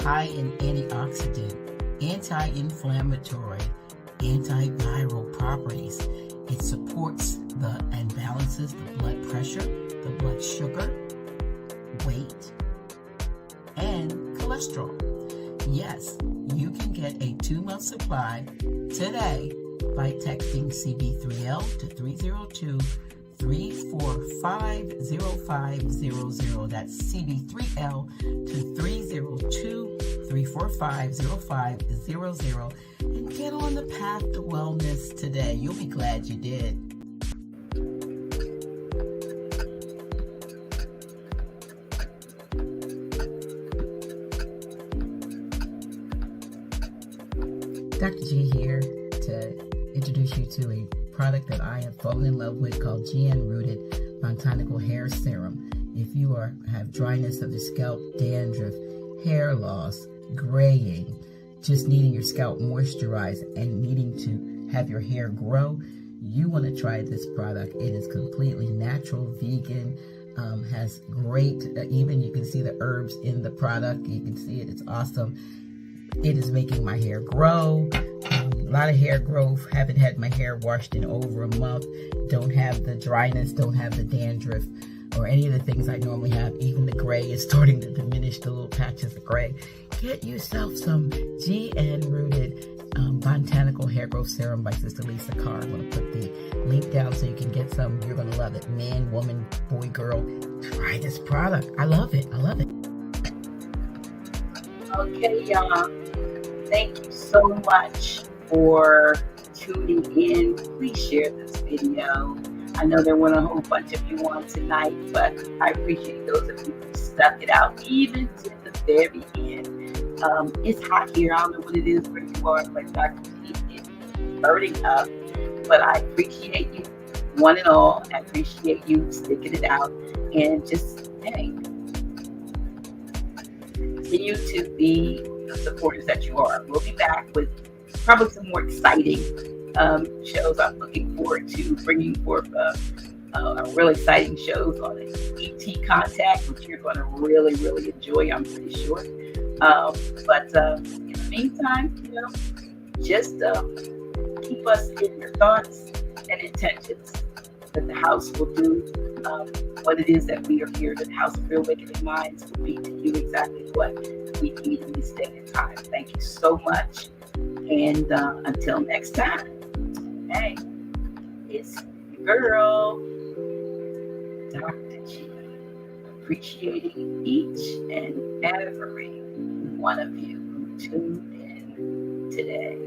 Speaker 5: high in antioxidant, anti-inflammatory, antiviral properties. It supports and balances the blood pressure, the blood sugar, weight, and cholesterol. Yes, you can get a 2-month supply today by texting CB3L to 302-345-0500. That's CB3L to 302-345-0500. And get on the path to wellness today. You'll be glad you did. Dr. G here to introduce you to a product that I have fallen in love with called GN Rooted Botanical Hair Serum. If you have dryness of the scalp, dandruff, hair loss, graying, just needing your scalp moisturized and needing to have your hair grow, you want to try this product. It is completely natural, vegan, has great, even you can see the herbs in the product. You can see it. It's awesome. It is making my hair grow. lot of hair growth, haven't had my hair washed in over a month, don't have the dryness, don't have the dandruff, or any of the things I normally have. Even the gray is starting to diminish, the little patches of gray. Get yourself some GN Rooted Botanical Hair Growth Serum by Sister Lisa Carr. I'm going to put the link down so you can get some. You're going to love it. Man, woman, boy, girl, try this product. I love it. I love it.
Speaker 1: Okay, y'all. Thank you so much for tuning in. Please share this video. I know there weren't a whole bunch of you on tonight, but I appreciate those of you who stuck it out even to the very end. It's hot here. I don't know what it is where you are, but Dr. G is burning up. But I appreciate you, one and all. I appreciate you sticking it out and just, hey, continue to be the supporters that you are. We'll be back with probably some more exciting shows. I'm looking forward to bringing forth real exciting shows on it. ET Contact, which you're going to really, really enjoy, I'm pretty sure. But in the meantime, just keep us in your thoughts and intentions that the house will do what it is that we are here. The House of Real Awakening Minds will be to you exactly what we need in this day and time. Thank you so much. And until next time, hey, it's your girl, Dr. G, appreciating each and every one of you who tuned in today.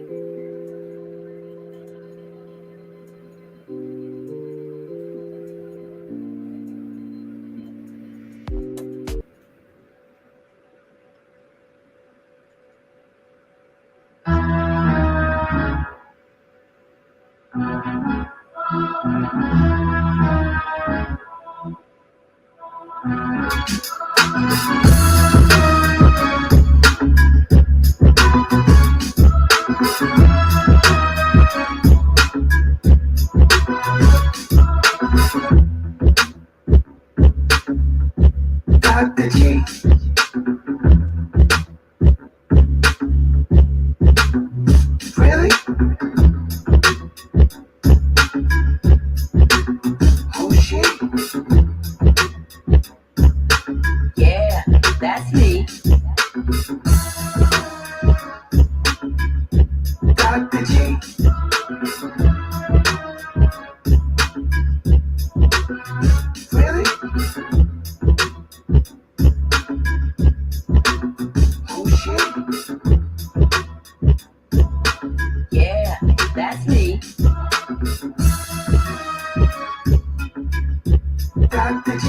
Speaker 6: Dr. G. Really? Oh shit.
Speaker 1: Yeah, that's me.
Speaker 6: Dr. G. Really? Oh shit.
Speaker 1: Yeah, that's me.
Speaker 6: Dr. G.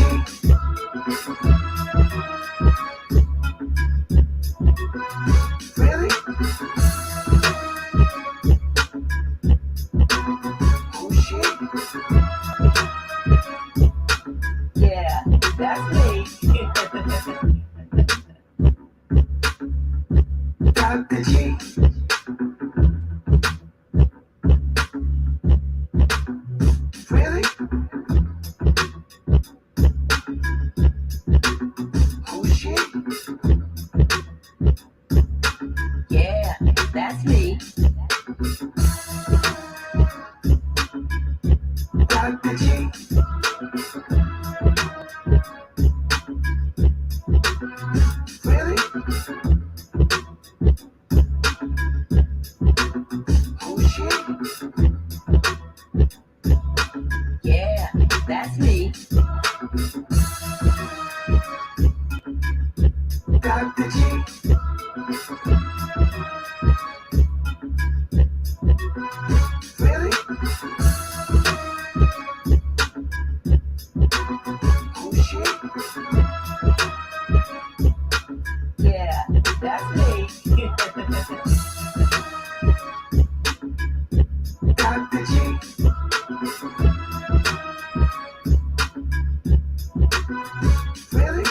Speaker 6: Really? Oh shit.
Speaker 1: Yeah, that's me.
Speaker 6: Dr. G. Really? Oh shit.
Speaker 1: Yeah, that's me.
Speaker 6: Dr. G. Really? Oh shit.
Speaker 1: Yeah, that's me.
Speaker 6: Dr. G. Really? Oh shit.
Speaker 1: Yeah, that's me.
Speaker 6: Dr. G. Really?